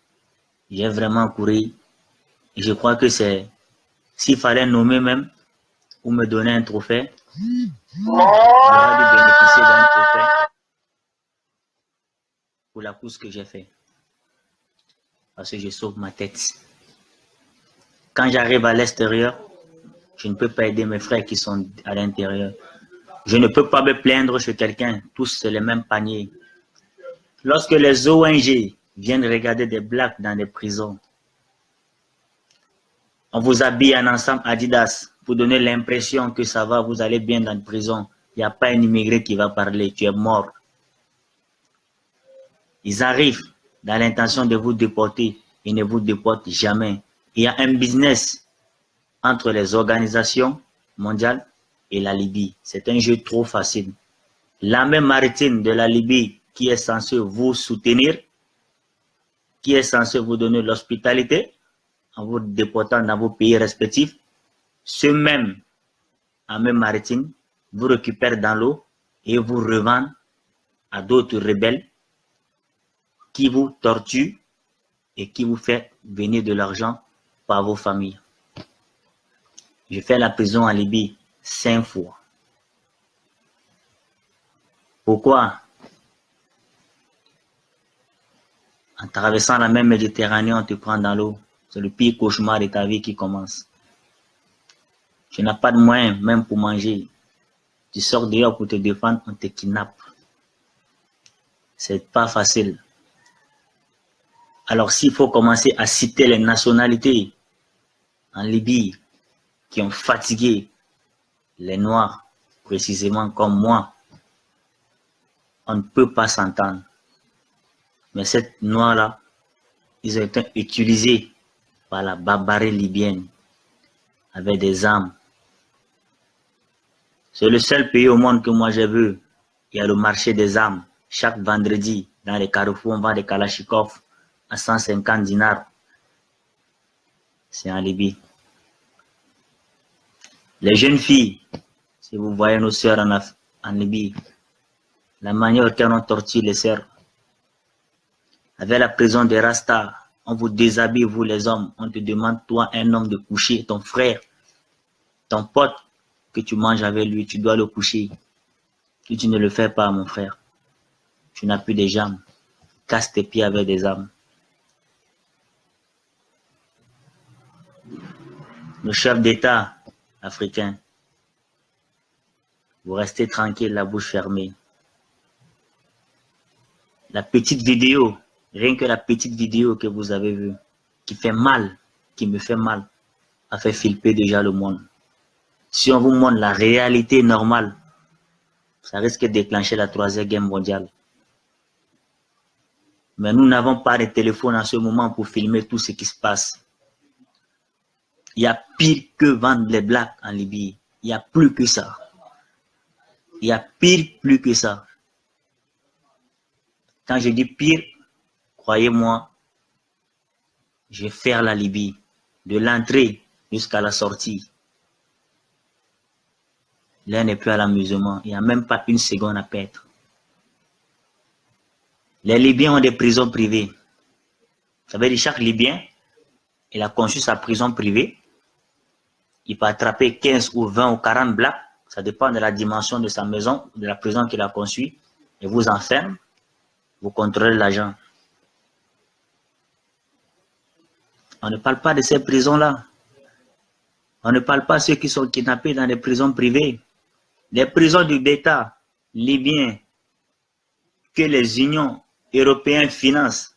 G: j'ai vraiment couru. Et je crois que c'est, s'il fallait nommer même, ou me donner un trophée, j'aurais dû bénéficier d'un trophée pour la course que j'ai faite. Parce que je sauve ma tête. Quand j'arrive à l'extérieur, je ne peux pas aider mes frères qui sont à l'intérieur. Je ne peux pas me plaindre chez quelqu'un. Tous, c'est le même panier. Lorsque les ONG viennent regarder des blacks dans des prisons, on vous habille en ensemble Adidas pour donner l'impression que ça va, vous allez bien dans la prison. Il n'y a pas un immigré qui va parler, tu es mort. Ils arrivent dans l'intention de vous déporter. Ils ne vous déportent jamais. Il y a un business entre les organisations mondiales et la Libye. C'est un jeu trop facile. L'armée maritime de la Libye qui est censée vous soutenir, qui est censée vous donner l'hospitalité en vous déportant dans vos pays respectifs, ce même armée maritime vous récupère dans l'eau et vous revend à d'autres rebelles qui vous torturent et qui vous fait venir de l'argent par vos familles. J'ai fait la prison en Libye 5 fois. Pourquoi? En traversant la mer Méditerranée, on te prend dans l'eau. C'est le pire cauchemar de ta vie qui commence. Tu n'as pas de moyens même pour manger. Tu sors dehors pour te défendre, on te kidnappe. C'est pas facile. Alors s'il faut commencer à citer les nationalités en Libye qui ont fatigué les Noirs, précisément comme moi, on ne peut pas s'entendre. Mais cette Noir-là, ils ont été utilisés par la barbarie libyenne avec des armes. C'est le seul pays au monde que moi j'ai vu. Il y a le marché des armes. Chaque vendredi, dans les carrefours, on vend des Kalachnikov à 150 dinars. C'est en Libye. Les jeunes filles, si vous voyez nos sœurs en Libye, la manière dont on torture les sœurs, avec la prison des Rastas, on vous déshabille, vous les hommes, on te demande, toi, un homme, de coucher ton frère, ton pote que tu manges avec lui, tu dois le coucher. Si tu ne le fais pas, mon frère, tu n'as plus de jambes, casse tes pieds avec des armes. Le chef d'État africain, vous restez tranquille, la bouche fermée. La petite vidéo, rien que la petite vidéo que vous avez vue, qui fait mal, qui me fait mal, a fait flipper déjà le monde. Si on vous montre la réalité normale, Ça risque de déclencher la troisième guerre mondiale. Mais nous n'avons pas de téléphone en ce moment pour filmer tout ce qui se passe. Il y a pire que vendre les blacks en Libye. Il y a plus que ça. Il y a pire, plus que ça. Quand je dis pire, croyez-moi, je vais faire la Libye, de l'entrée jusqu'à la sortie. L'un n'est plus à l'amusement. Il n'y a même pas une seconde à perdre. Les Libyens ont des prisons privées. Ça veut dire chaque Libyen, il a conçu sa prison privée. Il peut attraper 15 ou 20 ou 40 blacks. Ça dépend de la dimension de sa maison, de la prison qu'il a conçue. Et vous enferme. Vous contrôlez l'argent. On ne parle pas de ces prisons-là. On ne parle pas de ceux qui sont kidnappés dans des prisons privées. Les prisons du d'État libyen que les unions européennes financent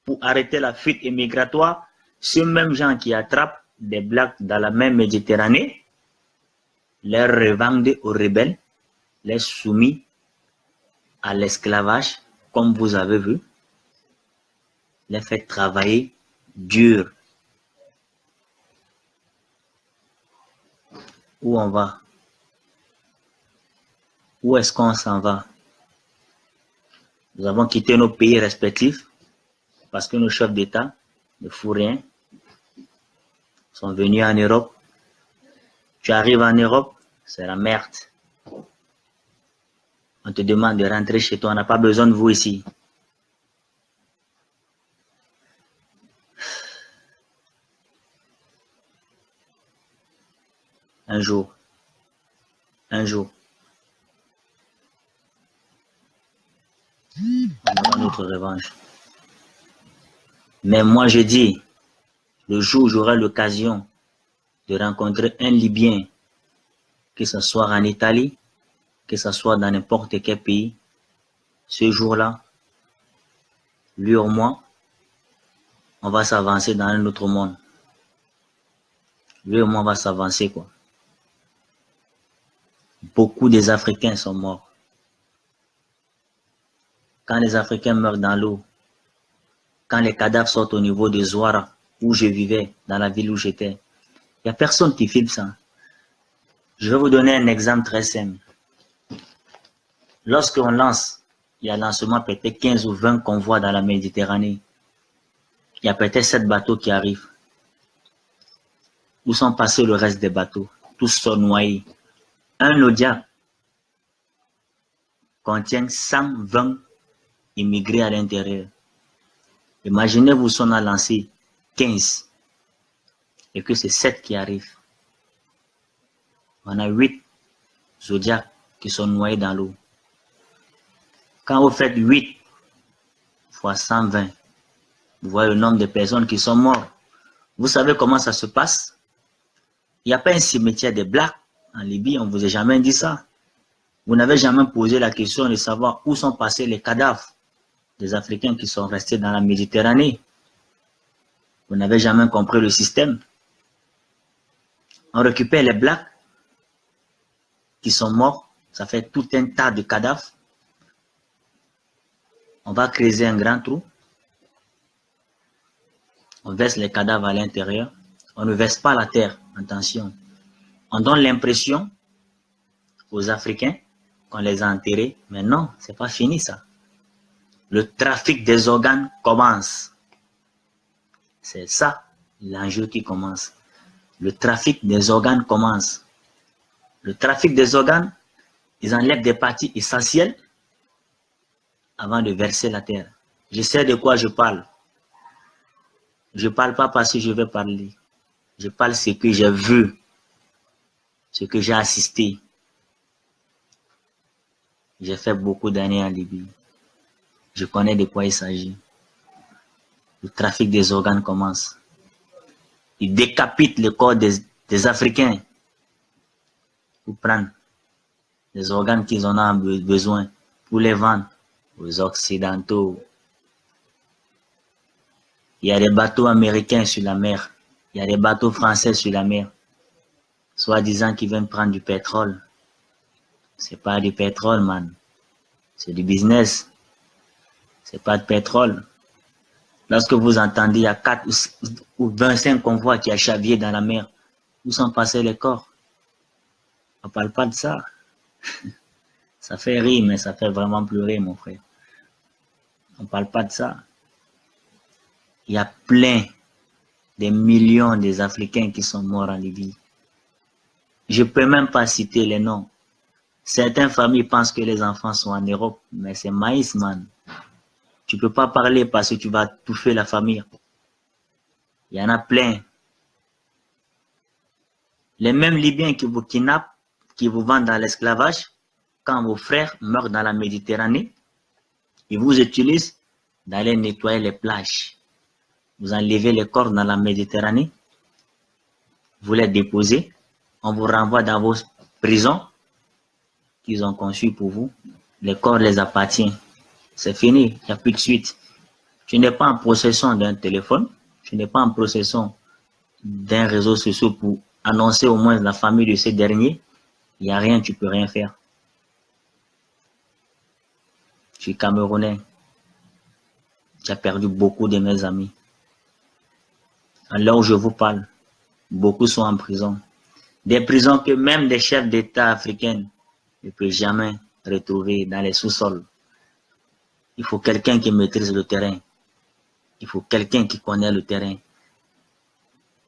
G: pour arrêter la fuite immigratoire, ceux mêmes gens qui attrapent des blacks dans la même Méditerranée, les revendent aux rebelles, les soumis à l'esclavage, comme vous avez vu, les fait travailler dur. Où on va? Où est-ce qu'on s'en va? Nous avons quitté nos pays respectifs parce que nos chefs d'État ne font rien. Sont venus en Europe. Tu arrives en Europe, c'est la merde. On te demande de rentrer chez toi, on n'a pas besoin de vous ici. Un jour, on aura notre revanche. Mais moi je dis, le jour où j'aurai l'occasion de rencontrer un Libyen, que ce soit en Italie, que ce soit dans n'importe quel pays, ce jour-là, lui ou moi, on va s'avancer dans un autre monde. Lui ou moi, on va s'avancer, quoi. Beaucoup des Africains sont morts. Quand les Africains meurent dans l'eau, quand les cadavres sortent au niveau de Zouara, où je vivais, dans la ville où j'étais, il n'y a personne qui filme ça. Je vais vous donner un exemple très simple. Lorsqu'on lance, il y a lancement peut-être 15 ou 20 convois dans la Méditerranée. Il y a peut-être 7 bateaux qui arrivent. Où sont passés le reste des bateaux? Tous sont noyés. Un Odia contient 120 immigrés à l'intérieur. Imaginez-vous si on a lancé 15 et que c'est 7 qui arrivent. On a 8 Zodiacs qui sont noyés dans l'eau. Quand vous faites 8 fois 120, vous voyez le nombre de personnes qui sont mortes. Vous savez comment ça se passe? Il n'y a pas un cimetière des blacks en Libye, on ne vous a jamais dit ça. Vous n'avez jamais posé la question de savoir où sont passés les cadavres des Africains qui sont restés dans la Méditerranée. Vous n'avez jamais compris le système. On récupère les blacks qui sont morts, ça fait tout un tas de cadavres. On va creuser un grand trou. On verse les cadavres à l'intérieur. On ne verse pas la terre, attention. On donne l'impression aux Africains qu'on les a enterrés, mais non, c'est pas fini ça. Le trafic des organes commence. C'est ça l'enjeu qui commence. Le trafic des organes commence. Le trafic des organes, ils enlèvent des parties essentielles avant de verser la terre. Je sais de quoi je parle. Je ne parle pas parce que je vais parler. Je parle de ce que j'ai vu, ce que j'ai assisté. J'ai fait beaucoup d'années en Libye. Je connais de quoi il s'agit. Le trafic des organes commence. Ils décapitent le corps des Africains pour prendre les organes qu'ils en ont besoin pour les vendre aux Occidentaux. Il y a des bateaux américains sur la mer. Il y a des bateaux français sur la mer. Soi-disant qu'ils viennent prendre du pétrole. C'est pas du pétrole, man. C'est du business. C'est pas de pétrole. Lorsque vous entendez, il y a 4 ou 25 convois qui a chavié dans la mer, où sont passés les corps? On parle pas de ça. Ça fait rire, mais ça fait vraiment pleurer, mon frère. On parle pas de ça. Il y a plein, des millions des Africains qui sont morts en Libye. Je peux même pas citer les noms. Certaines familles pensent que les enfants sont en Europe, mais c'est maïs, man. Tu peux pas parler parce que tu vas touffer la famille. Il y en a plein. Les mêmes Libyens qui vous kidnappent, qui vous vendent dans l'esclavage, quand vos frères meurent dans la Méditerranée, ils vous utilisent d'aller nettoyer les plages. Vous enlevez les corps dans la Méditerranée, vous les déposez, on vous renvoie dans vos prisons qu'ils ont conçues pour vous. Les corps les appartiennent. C'est fini, il n'y a plus de suite. Tu n'es pas en possession d'un téléphone, tu n'es pas en possession d'un réseau social pour annoncer au moins la famille de ces derniers. Il n'y a rien, tu ne peux rien faire. Je suis Camerounais. J'ai perdu beaucoup de mes amis. À l'heure où je vous parle, beaucoup sont en prison. Des prisons que même des chefs d'État africains ne peuvent jamais retrouver dans les sous-sols. Il faut quelqu'un qui maîtrise le terrain. Il faut quelqu'un qui connaît le terrain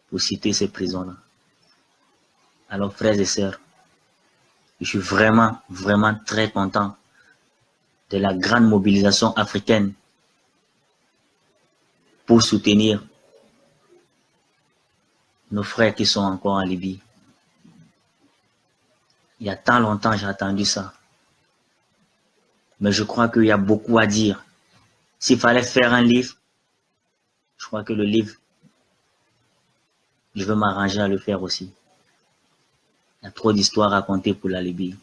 G: pour citer ces prisons-là. Alors, frères et sœurs, je suis vraiment, vraiment très content de la grande mobilisation africaine pour soutenir nos frères qui sont encore en Libye. Il y a tant longtemps, j'ai attendu ça. Mais je crois qu'il y a beaucoup à dire. S'il fallait faire un livre, je crois que le livre, je veux m'arranger à le faire aussi. Il y a trop d'histoires à raconter pour la Libye.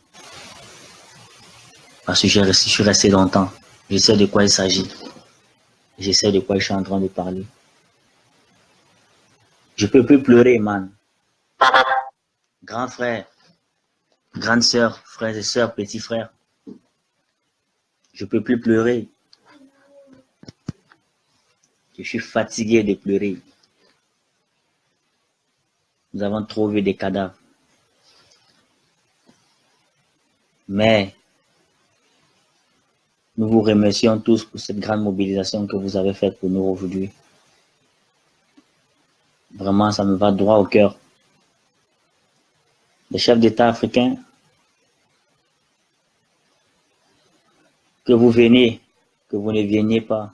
G: Parce que je suis resté longtemps. Je sais de quoi il s'agit. Je sais de quoi je suis en train de parler. Je peux plus pleurer, man. Grand frère, grande sœur, frères et sœurs, petits frères. Je peux plus pleurer. Je suis fatigué de pleurer. Nous avons trouvé des cadavres. Mais nous vous remercions tous pour cette grande mobilisation que vous avez faite pour nous aujourd'hui. Vraiment, ça me va droit au cœur. Les chefs d'État africains, que vous veniez, que vous ne veniez pas,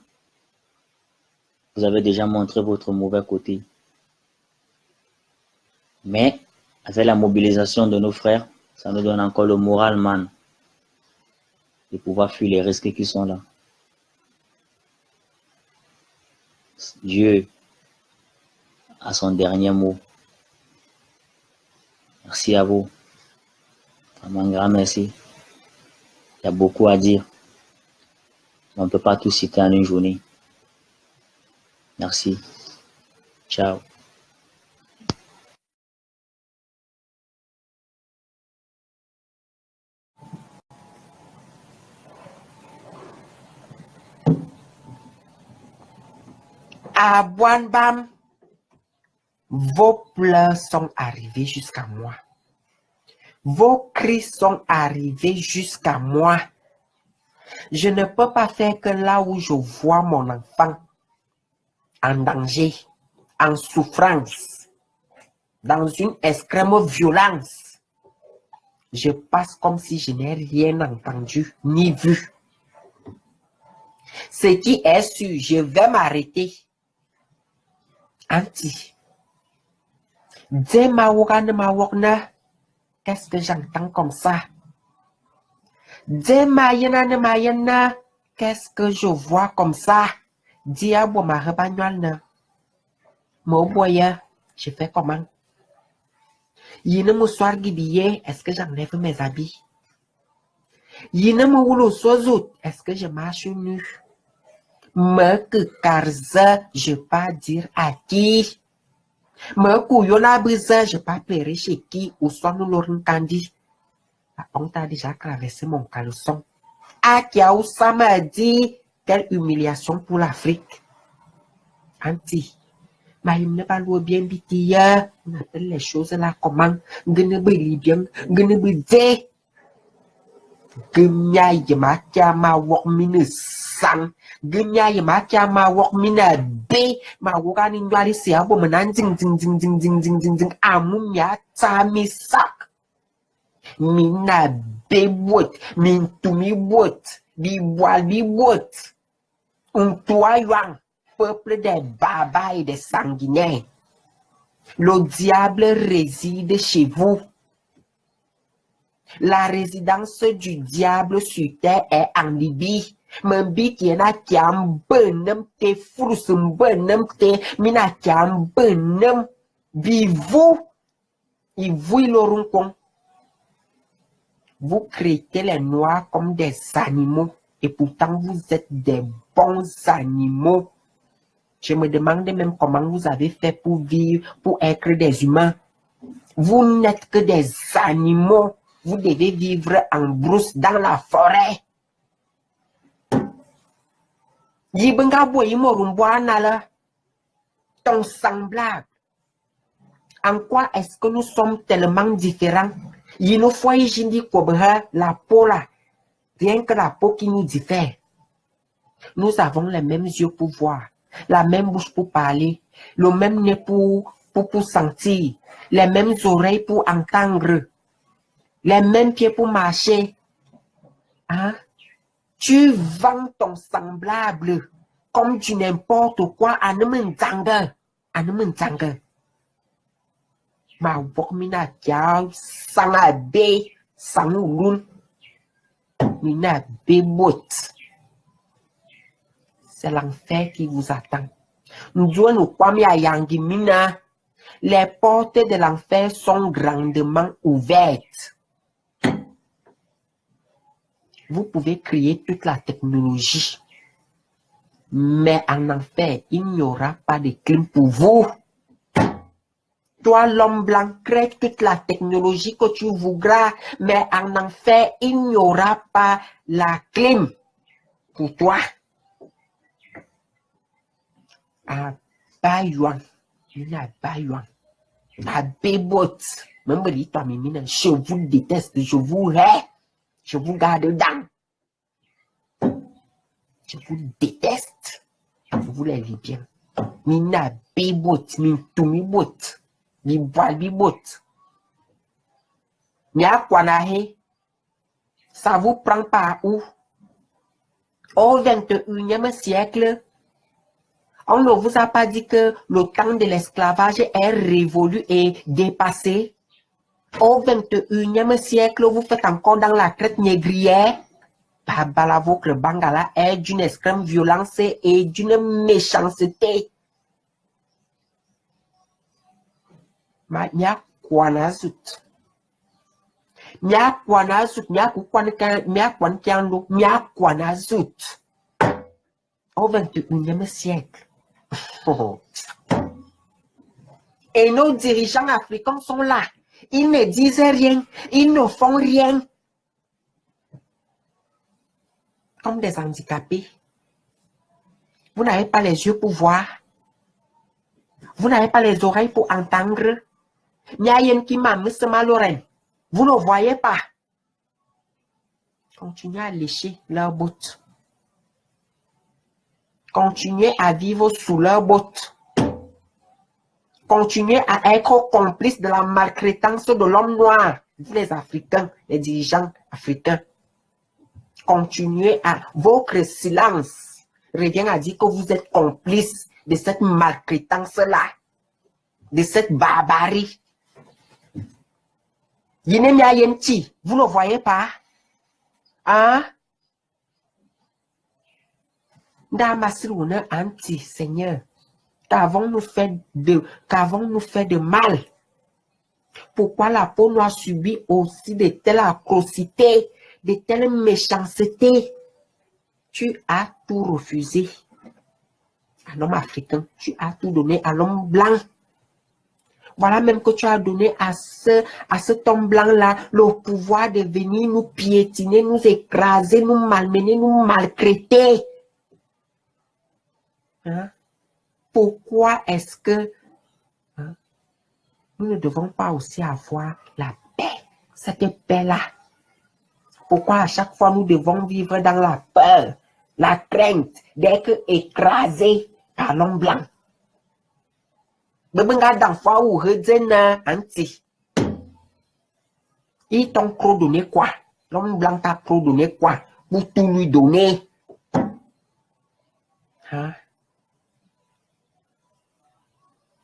G: vous avez déjà montré votre mauvais côté. Mais, avec la mobilisation de nos frères, ça nous donne encore le moral, man, de pouvoir fuir les risques qui sont là. Dieu a son dernier mot. Merci à vous. Vraiment un grand merci. Il y a beaucoup à dire. On ne peut pas tout citer en une journée. Merci. Ciao.
H: À Bouanbam, vos pleurs sont arrivés jusqu'à moi. Vos cris sont arrivés jusqu'à moi. Je ne peux pas faire que là où je vois mon enfant en danger, en souffrance, dans une extrême violence, je passe comme si je n'ai rien entendu ni vu. Ce qui est sûr, je vais m'arrêter. Anti. Qu'est-ce que j'entends comme ça? Qu'est-ce que je vois comme ça? Diabo ma rebagnole. Mon boyer, je fais comment? Yine moussoir guibier, est-ce que j'enlève mes habits? Yine moulo sozout, est-ce que je marche nu? Me que carza, je pas dire à qui? Me couillon la brise, je pas pleurer chez qui ou soit nous l'aurons candy. La honte a déjà traversé mon caleçon. Akiaou, ça m'a dit, quelle humiliation pour l'Afrique. Anti, mais il ne parle bien bitiya. On appelle les choses là comment? Gnebeli bien, gnebede. Gnya yema kia ma wok mine sang. Gnya yema kia ma wok mine be. Ma wokani nwari se abo menan zing zing zing zing zing zing zing zing. Amu mya ta mi sak. Mina be wot. Min tu mi wot. Bi boal bi wot. Toi yuang. Peuple des barbares et des sanguinaires. Le diable réside chez vous. La résidence du diable sur terre est en Libye. Mambi qui na kiam benam te frusum benam te mina kiam benam vivou. Il vous l'auront con. Vous traitez les noirs comme des animaux et pourtant vous êtes des bons animaux. Je me demande même comment vous avez fait pour vivre, pour être des humains. Vous n'êtes que des animaux. Vous devez vivre en brousse dans la forêt. Ton semblable. En quoi est-ce que nous sommes tellement différents? Il nous faut la peau là. Rien que la peau qui nous diffère. Nous avons les mêmes yeux pour voir. La même bouche pour parler, le même nez pour sentir, les mêmes oreilles pour entendre, les mêmes pieds pour marcher. Hein? Tu vends ton semblable comme du n'importe quoi à Nementanga. À Nementanga. Ma wokmina kia sanga be sangoulun. Mina bebot. C'est l'enfer qui vous attend. Nous devons kwami à Yangimina. Les portes de l'enfer sont grandement ouvertes. Vous pouvez créer toute la technologie. Mais en enfer, il n'y aura pas de clim pour vous. Toi, l'homme blanc, crée toute la technologie que tu voudras. Mais en enfer, il n'y aura pas la clim pour toi. À Bayouan, il a Bayouan, à Bébot, même les toi, je vous déteste, je vous hais, je vous garde dedans. Je vous déteste, je vous les vis bien. Mina Bébot, min Toumi Bot, mi Boal Bibot. Mia Kwanahe, ça vous prend par où? Au 21e siècle, on ne vous a pas dit que le temps de l'esclavage est révolu et dépassé. Au 21e siècle, vous faites encore dans la traite négrière. Babalavocle Bangala est d'une extrême violence et d'une méchanceté. Mia Kwanazut. Mia Kwanazut, Mia Kwankiando, Mia Kwanazut. Au 21e siècle. Et nos dirigeants africains sont là. Ils ne disent rien. Ils ne font rien. Comme des handicapés. Vous n'avez pas les yeux pour voir. Vous n'avez pas les oreilles pour entendre. Vous ne voyez pas. Continuez à lécher leur botte. Continuez à vivre sous leur botte. Continuez à être complice de la maltraitance de l'homme noir. Vous les Africains, les dirigeants africains. Continuez à... Votre silence revient à dire que vous êtes complice de cette maltraitance-là. De cette barbarie. Vous ne voyez pas? Hein? Damasrouna anti, Seigneur, qu'avons-nous fait de mal? Pourquoi la peau noire subit aussi de telles atrocités, de telles méchancetés? Tu as tout refusé à l'homme africain, tu as tout donné à l'homme blanc. Voilà même que tu as donné à cet homme blanc-là le pouvoir de venir nous piétiner, nous écraser, nous malmener, nous maltraiter. Hein? Pourquoi est-ce que nous ne devons pas aussi avoir la paix, cette paix-là? Pourquoi à chaque fois nous devons vivre dans la peur, la crainte d'être écrasés par l'homme blanc? Ils t'ont trop donné quoi? L'homme blanc t'a trop donné quoi? Pour tout lui donner. Hein?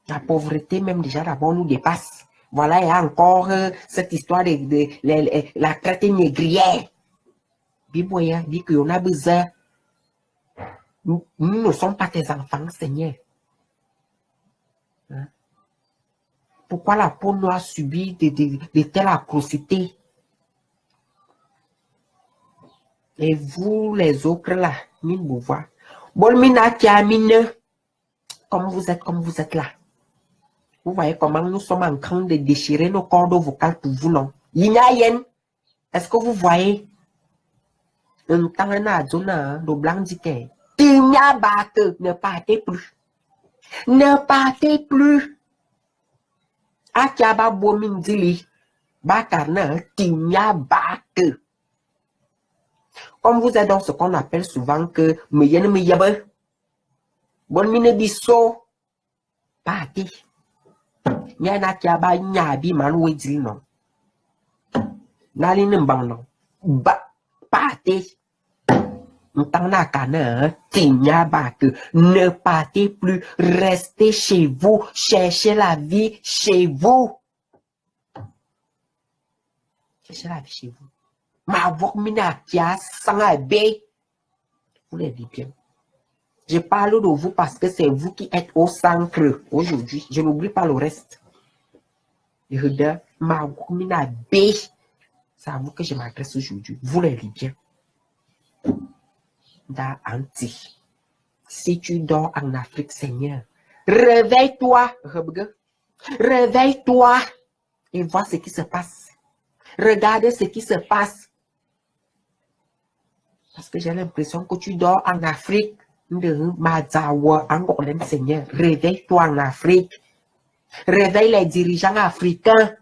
H: La pauvreté même déjà d'abord nous dépasse. Voilà, il y a encore cette histoire de la traite négrière. Biboya dit qu'on a besoin. Nous ne sommes pas tes enfants, Seigneur. Hein? Pourquoi la peau noire subit de telles atrocités? Et vous, les autres là, mine vous voir. Bon, mina mine, comme vous êtes là. Vous voyez comment nous sommes en train de déchirer nos cordes vocales pour vous, non? Est-ce que vous voyez? Le blanc dit que ne partez plus. Ne partez plus. Akiaba bomindili. Bakarna, tinyabake. Comme vous êtes dans ce qu'on appelle souvent que meyen meyabe. Bon mine biso. Partez. Nyana kiaba nyabi manwedil non. Nali nembang non. Ba partez. Ne partez plus, restez chez vous, cherchez la vie chez vous. Cherchez la vie chez vous. Ma mina kia sangabe. Vous les dites bien. Je parle de vous parce que c'est vous qui êtes au centre aujourd'hui. Je n'oublie pas le reste. Ma mina B. C'est à vous que je m'adresse aujourd'hui. Vous les dites bien. Anti. Si tu dors en Afrique, Seigneur, réveille-toi, réveille-toi et vois ce qui se passe. Regarde ce qui se passe. Parce que j'ai l'impression que tu dors en Afrique. Seigneur, réveille-toi en Afrique. Réveille les dirigeants africains.